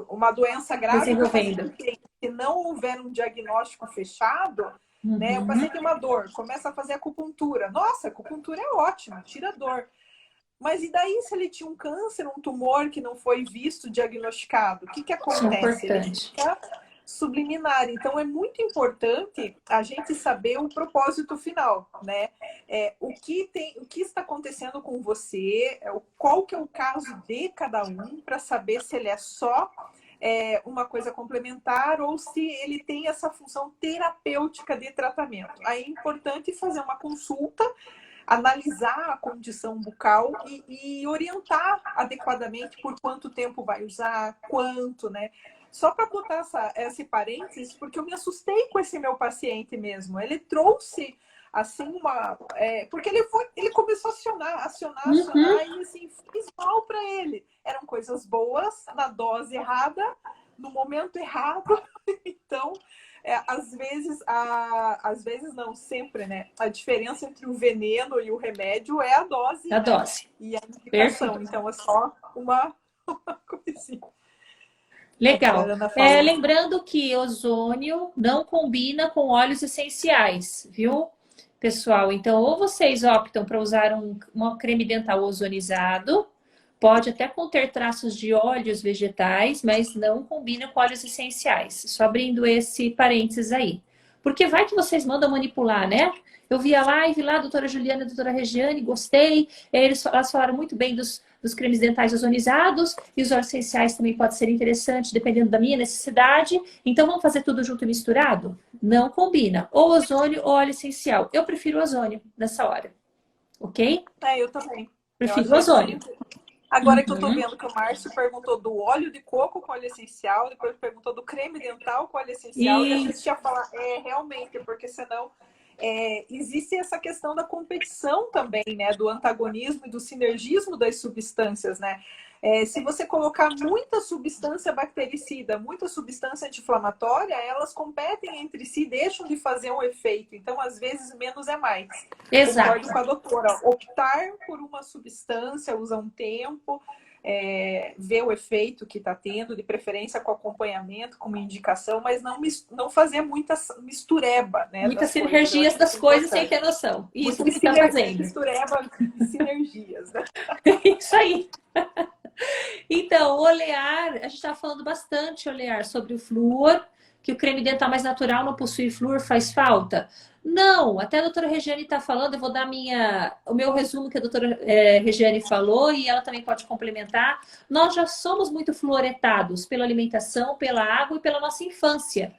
uma doença grave desenvolvendo, se não houver um diagnóstico fechado, né, o paciente tem uma dor, começa a fazer acupuntura. Nossa, a acupuntura é ótima, tira a dor. Mas e daí se ele tinha um câncer, um tumor que não foi visto, diagnosticado? O que acontece? Ele fica subliminar. Então é muito importante a gente saber o propósito final, né? O que está acontecendo com você, qual que é o caso de cada um, para saber se ele é só uma coisa complementar ou se ele tem essa função terapêutica de tratamento. Aí é importante fazer uma consulta, analisar a condição bucal e orientar adequadamente por quanto tempo vai usar, quanto, né? Só para botar esse parênteses, porque eu me assustei com esse meu paciente mesmo. Ele trouxe, assim, porque ele começou a acionar, e assim, fez mal para ele. Eram coisas boas, na dose errada, no momento errado. Então, às vezes não, sempre, né? A diferença entre o veneno e o remédio é a dose. A dose. E a indicação. Então, é só uma coisinha. Legal. Lembrando que ozônio não combina com óleos essenciais, viu, pessoal? Então, ou vocês optam para usar um creme dental ozonizado, pode até conter traços de óleos vegetais, mas não combina com óleos essenciais. Só abrindo esse parênteses aí. Porque vai que vocês mandam manipular, né? Eu vi a live lá, a doutora Juliana e a doutora Regiane, gostei. Elas falaram muito bem dos cremes dentais ozonizados e os óleos essenciais também pode ser interessante, dependendo da minha necessidade. Então, vamos fazer tudo junto e misturado? Não combina. Ou ozônio ou óleo essencial. Eu prefiro ozônio nessa hora, ok? Eu também. Eu Prefiro achei ozônio. Agora que eu tô vendo que o Márcio perguntou do óleo de coco com óleo essencial, depois perguntou do creme dental com óleo essencial, e a gente ia falar, realmente, porque senão existe essa questão da competição também, né? Do antagonismo e do sinergismo das substâncias, né? Se você colocar muita substância bactericida, muita substância anti-inflamatória, elas competem entre si, deixam de fazer um efeito. Então, às vezes, menos é mais. Exato. Concordo com a doutora. Optar por uma substância, usa um tempo, ver o efeito que está tendo, de preferência com acompanhamento, com uma indicação, mas não fazer muita mistureba, né? Muitas sinergias das coisas sem ter noção. Isso que você está fazendo. Mistureba e sinergias, né? Isso aí. Então, olear, a gente estava falando bastante, olear, sobre o flúor, que o creme dental mais natural não possui flúor, faz falta? Não, até a doutora Regiane está falando, eu vou dar o meu resumo que a doutora Regiane falou e ela também pode complementar. Nós já somos muito fluoretados pela alimentação, pela água e pela nossa infância,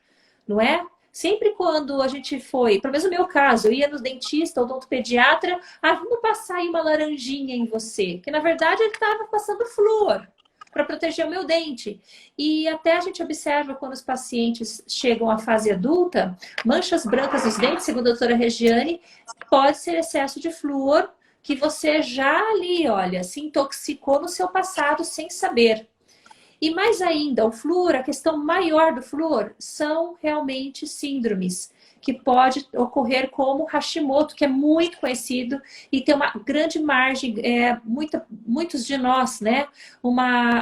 não é? Sempre quando a gente foi, pelo menos no meu caso, eu ia no dentista ou odontopediatra, vamos passar aí uma laranjinha em você, que na verdade ele estava passando flúor para proteger o meu dente. E até a gente observa quando os pacientes chegam à fase adulta, manchas brancas nos dentes, segundo a doutora Regiane, pode ser excesso de flúor que você já ali, olha, se intoxicou no seu passado sem saber. E mais ainda, o flúor, a questão maior do flúor são realmente síndromes que pode ocorrer como Hashimoto, que é muito conhecido e tem uma grande margem, muitos de nós, né?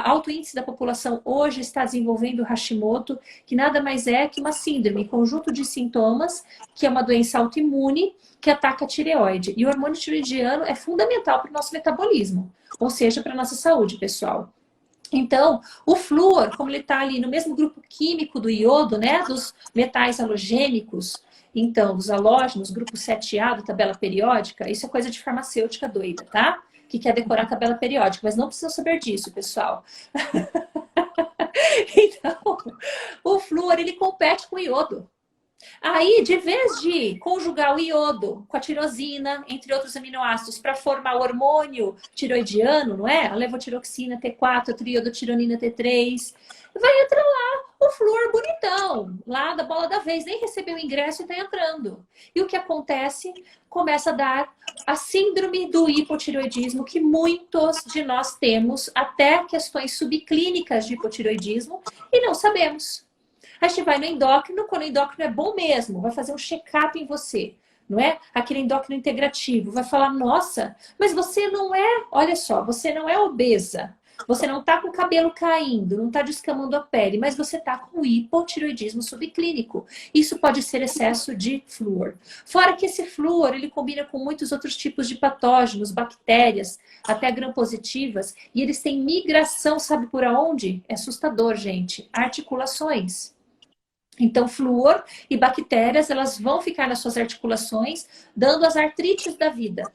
Alto índice da população hoje está desenvolvendo Hashimoto, que nada mais é que uma síndrome, conjunto de sintomas, que é uma doença autoimune que ataca a tireoide. E o hormônio tiroidiano é fundamental para o nosso metabolismo, ou seja, para a nossa saúde, pessoal. Então, o flúor, como ele está ali no mesmo grupo químico do iodo, né, dos metais halogênicos, então, dos halógenos, grupo 7A da tabela periódica, isso é coisa de farmacêutica doida, tá? Que quer decorar a tabela periódica, mas não precisa saber disso, pessoal. Então, o flúor, ele compete com o iodo. Aí, de vez de conjugar o iodo com a tirosina, entre outros aminoácidos, para formar o hormônio tiroidiano, não é? A levotiroxina T4, a triiodotironina T3, vai entrar lá o flúor bonitão, lá da bola da vez, nem recebeu o ingresso e está entrando. E o que acontece? Começa a dar a síndrome do hipotiroidismo, que muitos de nós temos, até questões subclínicas de hipotiroidismo, e não sabemos. A gente vai no endócrino, quando o endócrino é bom mesmo, vai fazer um check-up em você, não é? Aquele endócrino integrativo, vai falar, nossa, mas você não é, olha só, você não é obesa, você não tá com o cabelo caindo, não tá descamando a pele, mas você tá com hipotiroidismo subclínico. Isso pode ser excesso de flúor. Fora que esse flúor, ele combina com muitos outros tipos de patógenos, bactérias, até gram-positivas, e eles têm migração, sabe por aonde? É assustador, gente. Articulações. Então, flúor e bactérias, elas vão ficar nas suas articulações, dando as artrites da vida.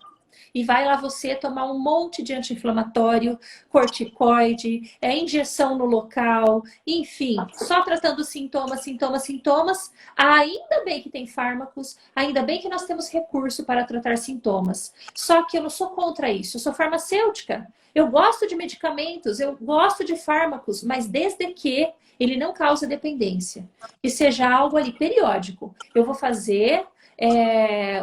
E vai lá você tomar um monte de anti-inflamatório, corticoide, injeção no local, enfim, só tratando sintomas, sintomas, sintomas. Ainda bem que tem fármacos, ainda bem que nós temos recurso para tratar sintomas. Só que eu não sou contra isso, eu sou farmacêutica. Eu gosto de medicamentos, eu gosto de fármacos, mas desde que ele não cause dependência. Que seja algo ali periódico. Eu vou fazer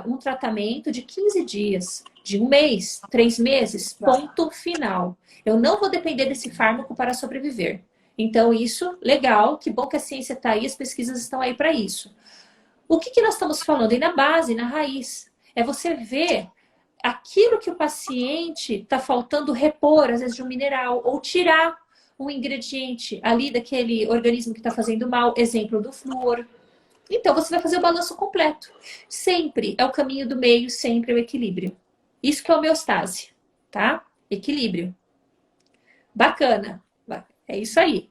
um tratamento de 15 dias, de um mês, 3 meses, ponto final. Eu não vou depender desse fármaco para sobreviver. Então, isso, legal, que bom que a ciência está aí, as pesquisas estão aí para isso. O que nós estamos falando? E na base, na raiz, é você ver aquilo que o paciente está faltando repor, às vezes, de um mineral, ou tirar um ingrediente ali daquele organismo que está fazendo mal, exemplo do flúor. Então, você vai fazer o balanço completo. Sempre é o caminho do meio, sempre é o equilíbrio. Isso que é homeostase, tá? Equilíbrio. Bacana. É isso aí.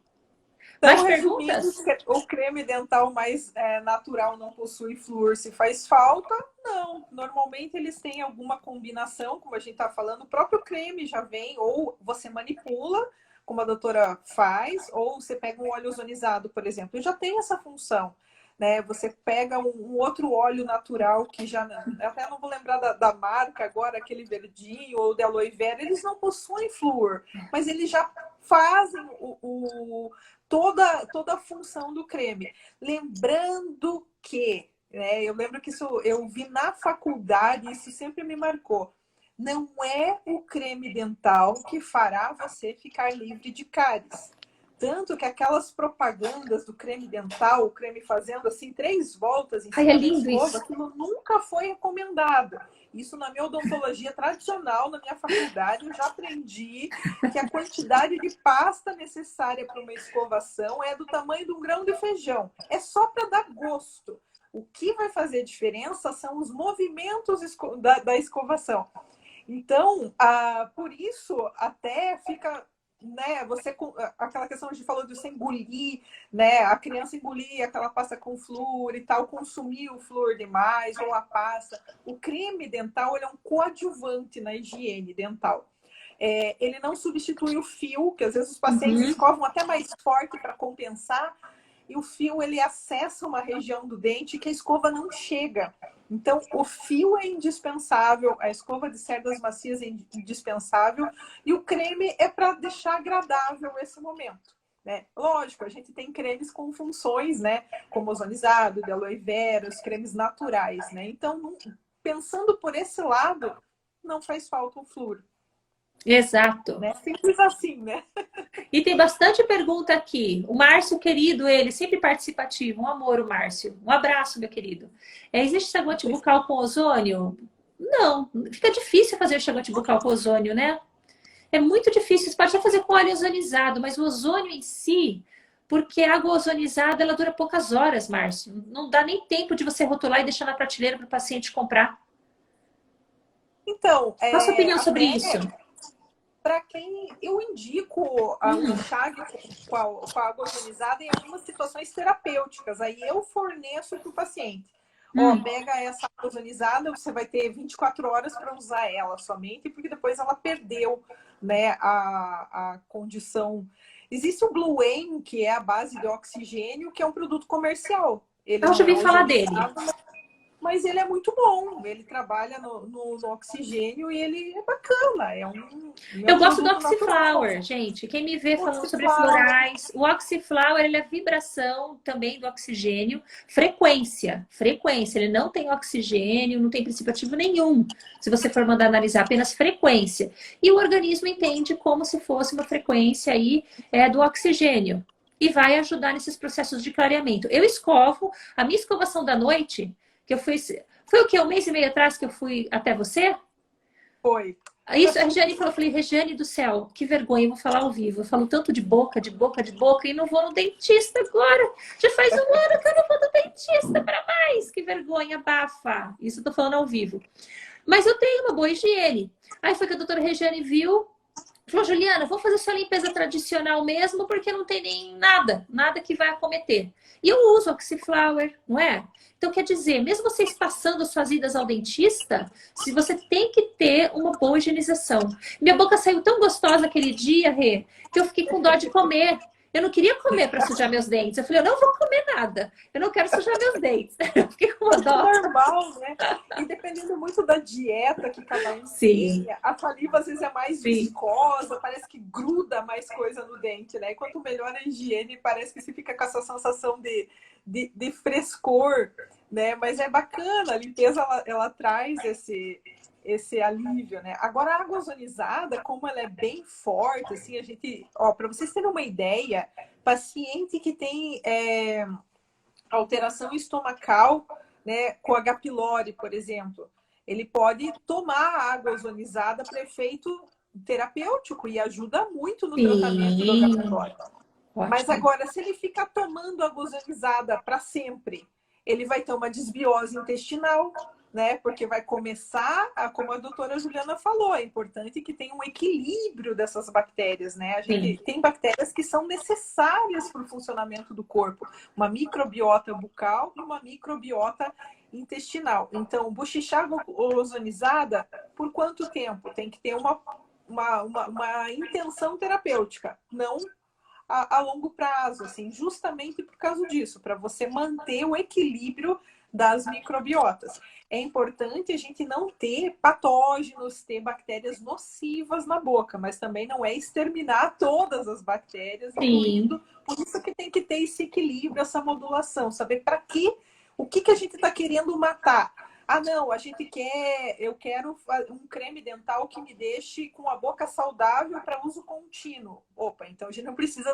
Mais Então, resumindo, perguntas? o creme dental mais natural não possui flúor. Se faz falta, não. Normalmente eles têm alguma combinação, como a gente está falando. O próprio creme já vem, ou você manipula, como a doutora faz, ou você pega um óleo ozonizado, por exemplo, e já tem essa função. Né? Você pega um outro óleo natural que já... Eu até não vou lembrar da marca agora, aquele verdinho ou de aloe vera. Eles não possuem flúor, mas eles já fazem toda a função do creme. Lembrando que, né, eu lembro que isso eu vi na faculdade, isso sempre me marcou. Não é o creme dental que fará você ficar livre de cáries. Tanto que aquelas propagandas do creme dental, o creme fazendo assim 3 voltas em Ai, é cima da lindo escova, isso. aquilo nunca foi recomendado. Isso na minha odontologia tradicional, na minha faculdade, eu já aprendi que a quantidade de pasta necessária para uma escovação é do tamanho de um grão de feijão. É só para dar gosto. O que vai fazer diferença são os movimentos da escovação. Então, por isso, até fica... Né, aquela questão que a gente falou de você engolir, né, a criança engolir aquela pasta com flúor e tal, consumir o flúor demais ou a pasta. O creme dental ele é um coadjuvante na higiene dental. Ele não substitui o fio, que às vezes os pacientes escovam até mais forte para compensar, e o fio ele acessa uma região do dente que a escova não chega. Então, o fio é indispensável, a escova de cerdas macias é indispensável, e o creme é para deixar agradável esse momento. Né? Lógico, a gente tem cremes com funções, né? Como ozonizado, de aloe vera, os cremes naturais. Né? Então, pensando por esse lado, não faz falta o flúor. Exato. Né? Simples assim, né? E tem bastante pergunta aqui. O Márcio, querido, ele sempre participativo. Um amor, o Márcio. Um abraço, meu querido. Existe enxaguante bucal com ozônio? Não. Fica difícil fazer enxaguante bucal com ozônio, né? É muito difícil. Você pode até fazer com óleo ozonizado, mas o ozônio em si, porque a água ozonizada, ela dura poucas horas, Márcio. Não dá nem tempo de você rotular e deixar na prateleira para o paciente comprar. Então, Qual a sua opinião sobre isso? Para quem eu indico o enxágue com a água ozonizada em algumas situações terapêuticas. Aí eu forneço para o paciente. Ó, pega essa água ozonizada, você vai ter 24 horas para usar ela somente, porque depois ela perdeu, né, a condição. Existe o Blue Wayne, que é a base de oxigênio, que é um produto comercial. Ele Eu já não é ouvi falar dele. mas ele é muito bom. Ele trabalha no oxigênio e ele é bacana. Eu gosto do produto natural. Oxyflower, gente. Quem me vê O falando sobre Oxyflower. florais, o Oxyflower, ele é vibração também do oxigênio, frequência, ele não tem oxigênio, não tem princípio ativo nenhum. Se você for mandar analisar apenas frequência. E o organismo entende como se fosse uma frequência aí do oxigênio. E vai ajudar nesses processos de clareamento. Eu escovo, a minha escovação da noite, que eu fui... Foi o quê? 1 mês e meio atrás que eu fui até você? Foi. Isso, a Regiane falou, eu falei, Regiane do céu, que vergonha, eu vou falar ao vivo. Eu falo tanto de boca, e não vou no dentista agora. Já faz 1 ano que eu não vou no dentista para mais. Que vergonha, bafa. Isso eu tô falando ao vivo. Mas eu tenho uma boa higiene. Aí foi que a doutora Regiane viu, falou, Juliana, vou fazer sua limpeza tradicional mesmo, porque não tem nem nada que vai acometer. E eu uso Oxyflower, não é? Então, quer dizer, mesmo vocês passando suas idas ao dentista, se você tem que ter uma boa higienização. Minha boca saiu tão gostosa aquele dia, Rê, que eu fiquei com dó de comer. Eu não queria comer para sujar meus dentes. Eu falei, eu não vou comer nada. Eu não quero sujar meus dentes. Eu fiquei com uma dó. É normal, né? E dependendo muito da dieta que cada um tem, a saliva às vezes é mais viscosa, parece que gruda mais coisa no dente, né? E quanto melhor a higiene, parece que você fica com essa sensação de frescor, né? Mas é bacana, a limpeza ela traz esse alívio, né? Agora, a água ozonizada, como ela é bem forte, assim, a gente... Ó, para vocês terem uma ideia, paciente que tem alteração estomacal, né, com H. pylori, por exemplo, ele pode tomar água ozonizada para efeito terapêutico e ajuda muito no tratamento do H. pylori. Mas agora, se ele ficar tomando água ozonizada para sempre, ele vai ter uma desbiose intestinal, né? Porque vai começar, como a doutora Juliana falou, é importante que tenha um equilíbrio dessas bactérias, né? A gente Sim. tem bactérias que são necessárias para o funcionamento do corpo, uma microbiota bucal e uma microbiota intestinal. Então, bochechada ozonizada, por quanto tempo? Tem que ter uma intenção terapêutica, não a longo prazo, assim, justamente por causa disso, para você manter o equilíbrio das microbiotas. É importante a gente não ter patógenos, ter bactérias nocivas na boca, mas também não é exterminar todas as bactérias, Sim. incluindo. Por isso que tem que ter esse equilíbrio, essa modulação, saber para que, o que a gente está querendo matar. Ah, não, eu quero um creme dental que me deixe com a boca saudável para uso contínuo. Opa, então a gente não precisa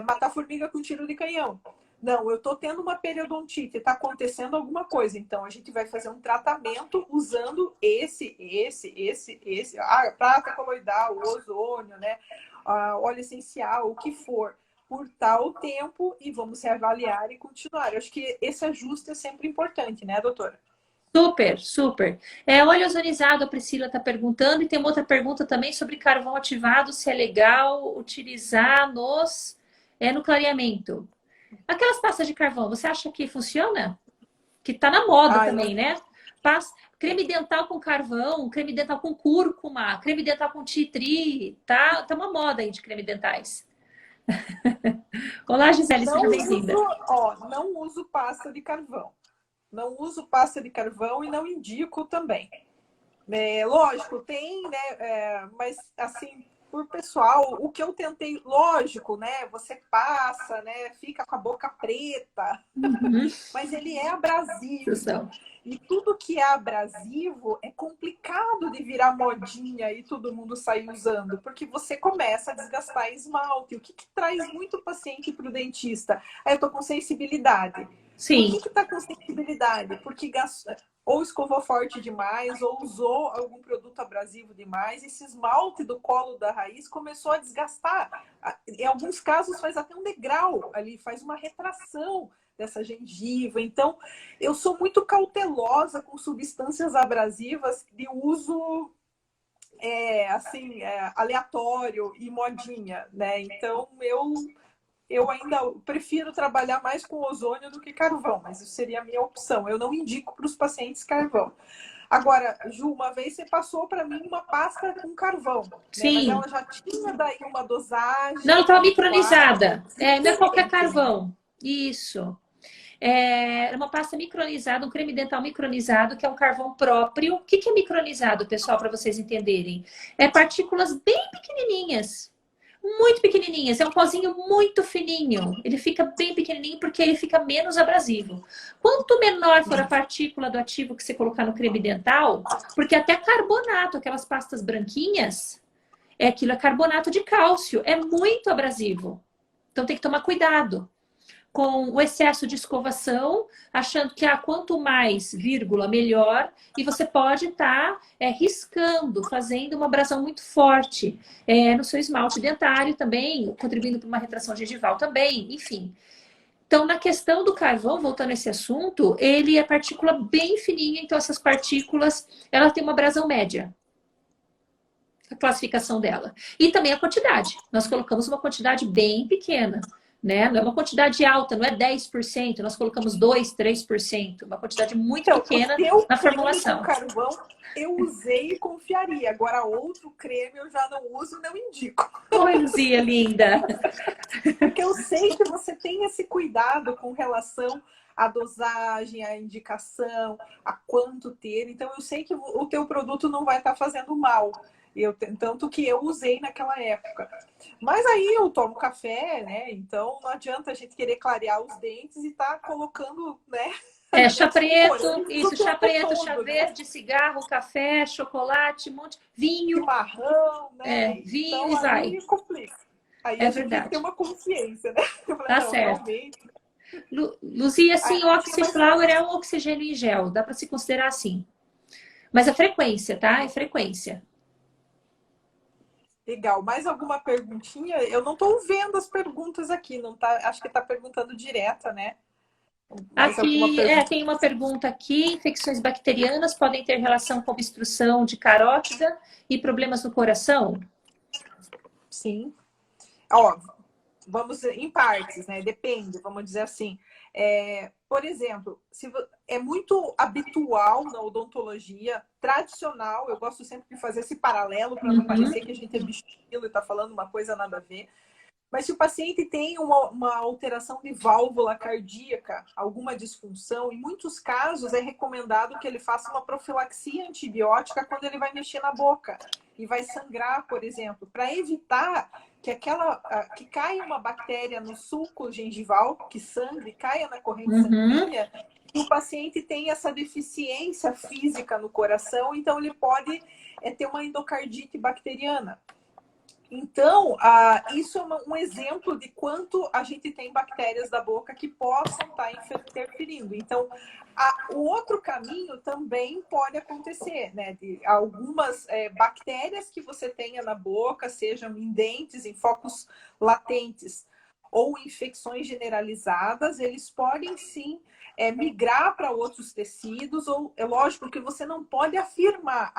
matar formiga com tiro de canhão. Não, eu estou tendo uma periodontite, está acontecendo alguma coisa. Então, a gente vai fazer um tratamento usando a prata coloidal, o ozônio, né? Óleo essencial, o que for, por tal tempo, e vamos reavaliar e continuar. Eu acho que esse ajuste é sempre importante, né, doutora? Super, super. Óleo ozonizado, a Priscila está perguntando, e tem uma outra pergunta também sobre carvão ativado, se é legal utilizar no clareamento. Aquelas pastas de carvão, você acha que funciona? Que tá na moda Ah, também, né? Creme dental com carvão, creme dental com cúrcuma, creme dental com tea tree, tá uma moda aí de creme dentais. Olá, Gisele, seja bem-vinda. não uso pasta de carvão. Não uso pasta de carvão e não indico também. Lógico, tem, né? Mas assim, por pessoal, o que eu tentei, lógico, né? Você passa, né? Fica com a boca preta, Uhum. mas ele é abrasivo. Discussão. E tudo que é abrasivo é complicado de virar modinha e todo mundo sair usando, porque você começa a desgastar esmalte. O que traz muito paciente para o dentista? Aí eu tô com sensibilidade. Por Sim, que tá com sensibilidade? Porque ou escovou forte demais, ou usou algum produto abrasivo demais, esse esmalte do colo da raiz começou a desgastar. Em alguns casos faz até um degrau ali, faz uma retração dessa gengiva. Então, eu sou muito cautelosa com substâncias abrasivas de uso aleatório e modinha, né? Então, eu ainda prefiro trabalhar mais com ozônio do que carvão, mas isso seria a minha opção. Eu não indico para os pacientes carvão. Agora, Ju, uma vez você passou para mim uma pasta com carvão, né? Mas sim. ela já tinha daí uma Não, ela dosagem estava habituada, micronizada. Não é qualquer diferente, né? carvão. Isso. É uma pasta micronizada, um creme dental micronizado, que é um carvão próprio. O que é micronizado, pessoal, para vocês entenderem? É partículas bem pequenininhas. Muito pequenininhas. É um pozinho muito fininho. Ele fica bem pequenininho porque ele fica menos abrasivo. Quanto menor for a partícula do ativo que você colocar no creme dental, porque até carbonato, aquelas pastas branquinhas, aquilo é carbonato de cálcio. É muito abrasivo. Então tem que tomar cuidado com o excesso de escovação, achando que quanto mais vírgula, melhor, e você pode estar riscando, fazendo uma abrasão muito forte no seu esmalte dentário também, contribuindo para uma retração gengival também, enfim. Então, na questão do carvão, voltando a esse assunto, ele é partícula bem fininha, então essas partículas, ela tem uma abrasão média, a classificação dela. E também a quantidade. Nós colocamos uma quantidade bem pequena, né? Não é uma quantidade alta, não é 10%, nós colocamos 2, 3%, uma quantidade muito Então, o pequena seu na creme com formulação. carvão eu usei e confiaria. Agora, outro creme eu já não uso, não indico. Oi, Luzia, linda. Porque eu sei que você tem esse cuidado com relação à dosagem, à indicação, a quanto ter. Então, eu sei que o teu produto não vai estar fazendo mal. Tanto que eu usei naquela época. Mas aí eu tomo café, né? Então não adianta a gente querer clarear os dentes e tá colocando, né? Chá Alimentos com preto, corantes o isso, chá tempo preto, chá todo, né? verde, cigarro, café, chocolate, vinho, Chimarrão, né? vinho Então e vai. aí complica. Aí É a gente tem que ter verdade. uma consciência, né? Eu falei, Tá não, certo. realmente. Luzia, sim, o Tinha mais Oxiflower é um oxigênio em gel, dá para se considerar assim. Mas a frequência, tá? É frequência. legal. Mais alguma perguntinha? Eu não estou vendo as perguntas aqui, não tá? Acho que está perguntando direta, né? Mais alguma Aqui, pergunta? tem uma pergunta aqui. Infecções bacterianas podem ter relação com obstrução de carótida e problemas no coração? Sim. Ó, vamos em partes, né? Depende, vamos dizer assim. Por exemplo, é muito habitual na odontologia tradicional, eu gosto sempre de fazer esse paralelo para não Uhum. parecer que a gente é bicho e está falando uma coisa nada a ver. Mas se o paciente tem uma alteração de válvula cardíaca, alguma disfunção, em muitos casos é recomendado que ele faça uma profilaxia antibiótica quando ele vai mexer na boca e vai sangrar, por exemplo, para evitar que caia uma bactéria no sulco gengival, que sangre, caia na corrente sanguínea, e o paciente tem essa deficiência física no coração, então ele pode ter uma endocardite bacteriana. Então, isso é um exemplo de quanto a gente tem bactérias da boca que possam estar interferindo. Então, o outro caminho também pode acontecer, né? De algumas bactérias que você tenha na boca, sejam em dentes, em focos latentes ou infecções generalizadas, eles podem sim migrar para outros tecidos, ou é lógico que você não pode afirmar,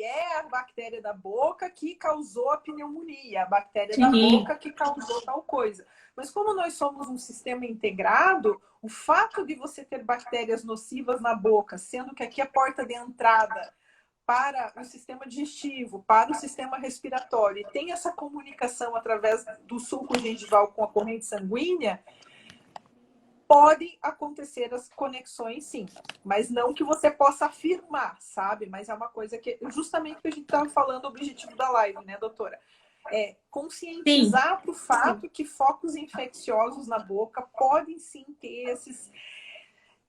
é a bactéria da boca que causou a pneumonia, a bactéria da boca que causou tal coisa. Mas como nós somos um sistema integrado, o fato de você ter bactérias nocivas na boca, sendo que aqui é a porta de entrada para o sistema digestivo, para o sistema respiratório, e tem essa comunicação através do sulco gengival com a corrente sanguínea, pode acontecer as conexões, sim. Mas não que você possa afirmar, sabe? Mas é uma coisa que, justamente o que a gente estava falando, o objetivo da live, né, doutora? Conscientizar para o fato que focos infecciosos na boca podem sim ter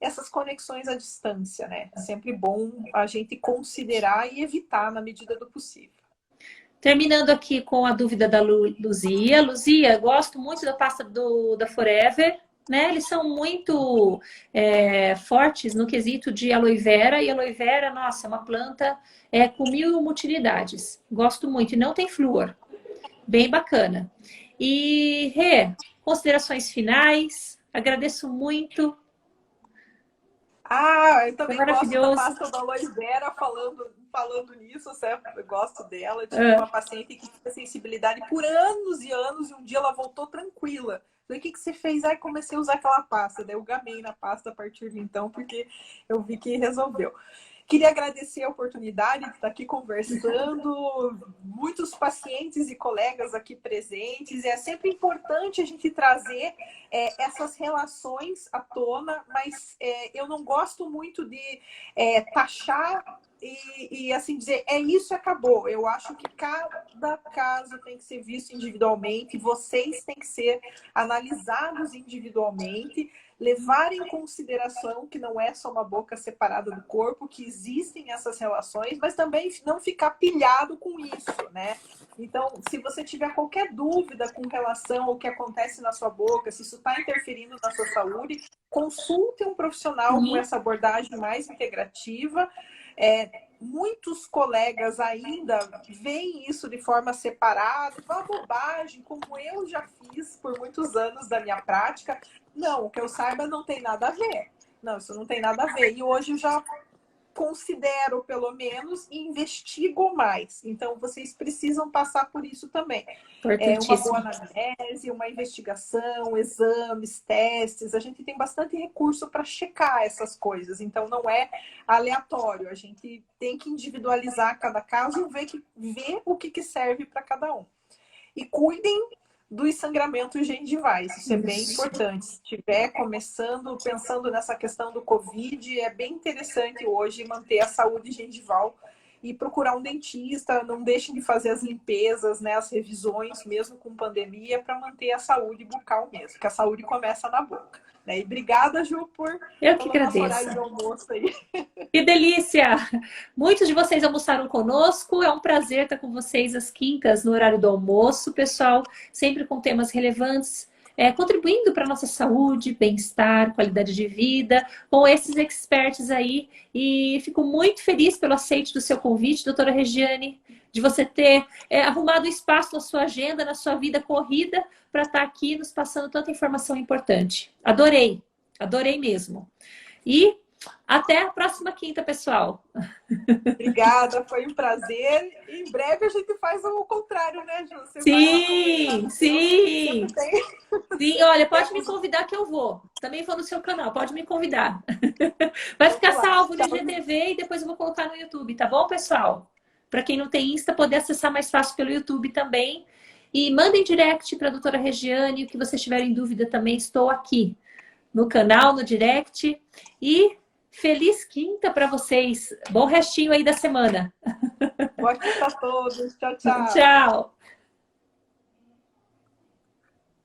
essas conexões à distância, né? É sempre bom a gente considerar e evitar na medida do possível. Terminando aqui com a dúvida da Luzia. Luzia, gosto muito da pasta da Forever, né? Eles são muito fortes no quesito de aloe vera, e aloe vera, nossa, é uma planta com mil utilidades. Gosto muito, e não tem flúor. Bem bacana. E, Rê, considerações finais. Agradeço muito. Eu também gosto da pasta da aloe vera, falando nisso, eu gosto dela. Eu tive uma paciente que tinha sensibilidade por anos e anos, e um dia ela voltou tranquila. Falei, o que você fez? Comecei a usar aquela pasta. Daí eu gamei na pasta a partir de então, porque eu vi que resolveu. Queria agradecer a oportunidade de estar aqui conversando, muitos pacientes e colegas aqui presentes. É sempre importante a gente trazer essas relações à tona, mas eu não gosto muito de taxar e assim dizer, isso e acabou. Eu acho que cada caso tem que ser visto individualmente, vocês têm que ser analisados individualmente, levar em consideração que não é só uma boca separada do corpo, que existem essas relações, mas também não ficar pilhado com isso, né? Então, se você tiver qualquer dúvida com relação ao que acontece na sua boca, se isso está interferindo na sua saúde, consulte um profissional com essa abordagem mais integrativa. Muitos colegas ainda veem isso de forma separada, uma bobagem, como eu já fiz por muitos anos da minha prática. Não, que eu saiba, não tem nada a ver. Não, isso não tem nada a ver. E hoje eu já considero, pelo menos, e investigo mais. Então, vocês precisam passar por isso também. Uma boa anamnese, uma investigação, exames, testes. A gente tem bastante recurso para checar essas coisas. Então, não é aleatório. A gente tem que individualizar cada caso e ver o que serve para cada um. E cuidem dos sangramentos gengivais. Isso é bem importante. Se estiver começando, pensando nessa questão do Covid, é bem interessante hoje manter a saúde gengival e procurar um dentista. Não deixem de fazer as limpezas, né, as revisões, mesmo com pandemia, para manter a saúde bucal mesmo, que a saúde começa na boca. Né? E obrigada, Ju, por Eu que nosso agradeço. horário de almoço aí. Que delícia! Muitos de vocês almoçaram conosco. É um prazer estar com vocês às quintas, no horário do almoço, pessoal. Sempre com temas relevantes, contribuindo para a nossa saúde, bem-estar, qualidade de vida, com esses experts aí. E fico muito feliz pelo aceite do seu convite, doutora Regiane, de você ter arrumado espaço na sua agenda, na sua vida corrida, para estar aqui nos passando tanta informação importante. Adorei! Adorei mesmo. E até a próxima quinta, pessoal. Obrigada, foi um prazer. Em breve a gente faz o contrário, né, Ju? Você vai lá Sim, sim. Sim, olha, pode me convidar que eu vou. Também vou no seu canal, pode me convidar. Vai ficar salvo no IGTV e depois eu vou colocar no YouTube, tá bom, pessoal? Para quem não tem Insta, poder acessar mais fácil pelo YouTube também. E mandem direct para a doutora Regiane, o que vocês tiverem dúvida também, estou aqui no canal, no direct. E feliz quinta para vocês. Bom restinho aí da semana. Boa quinta a todos. Tchau, tchau. Tchau.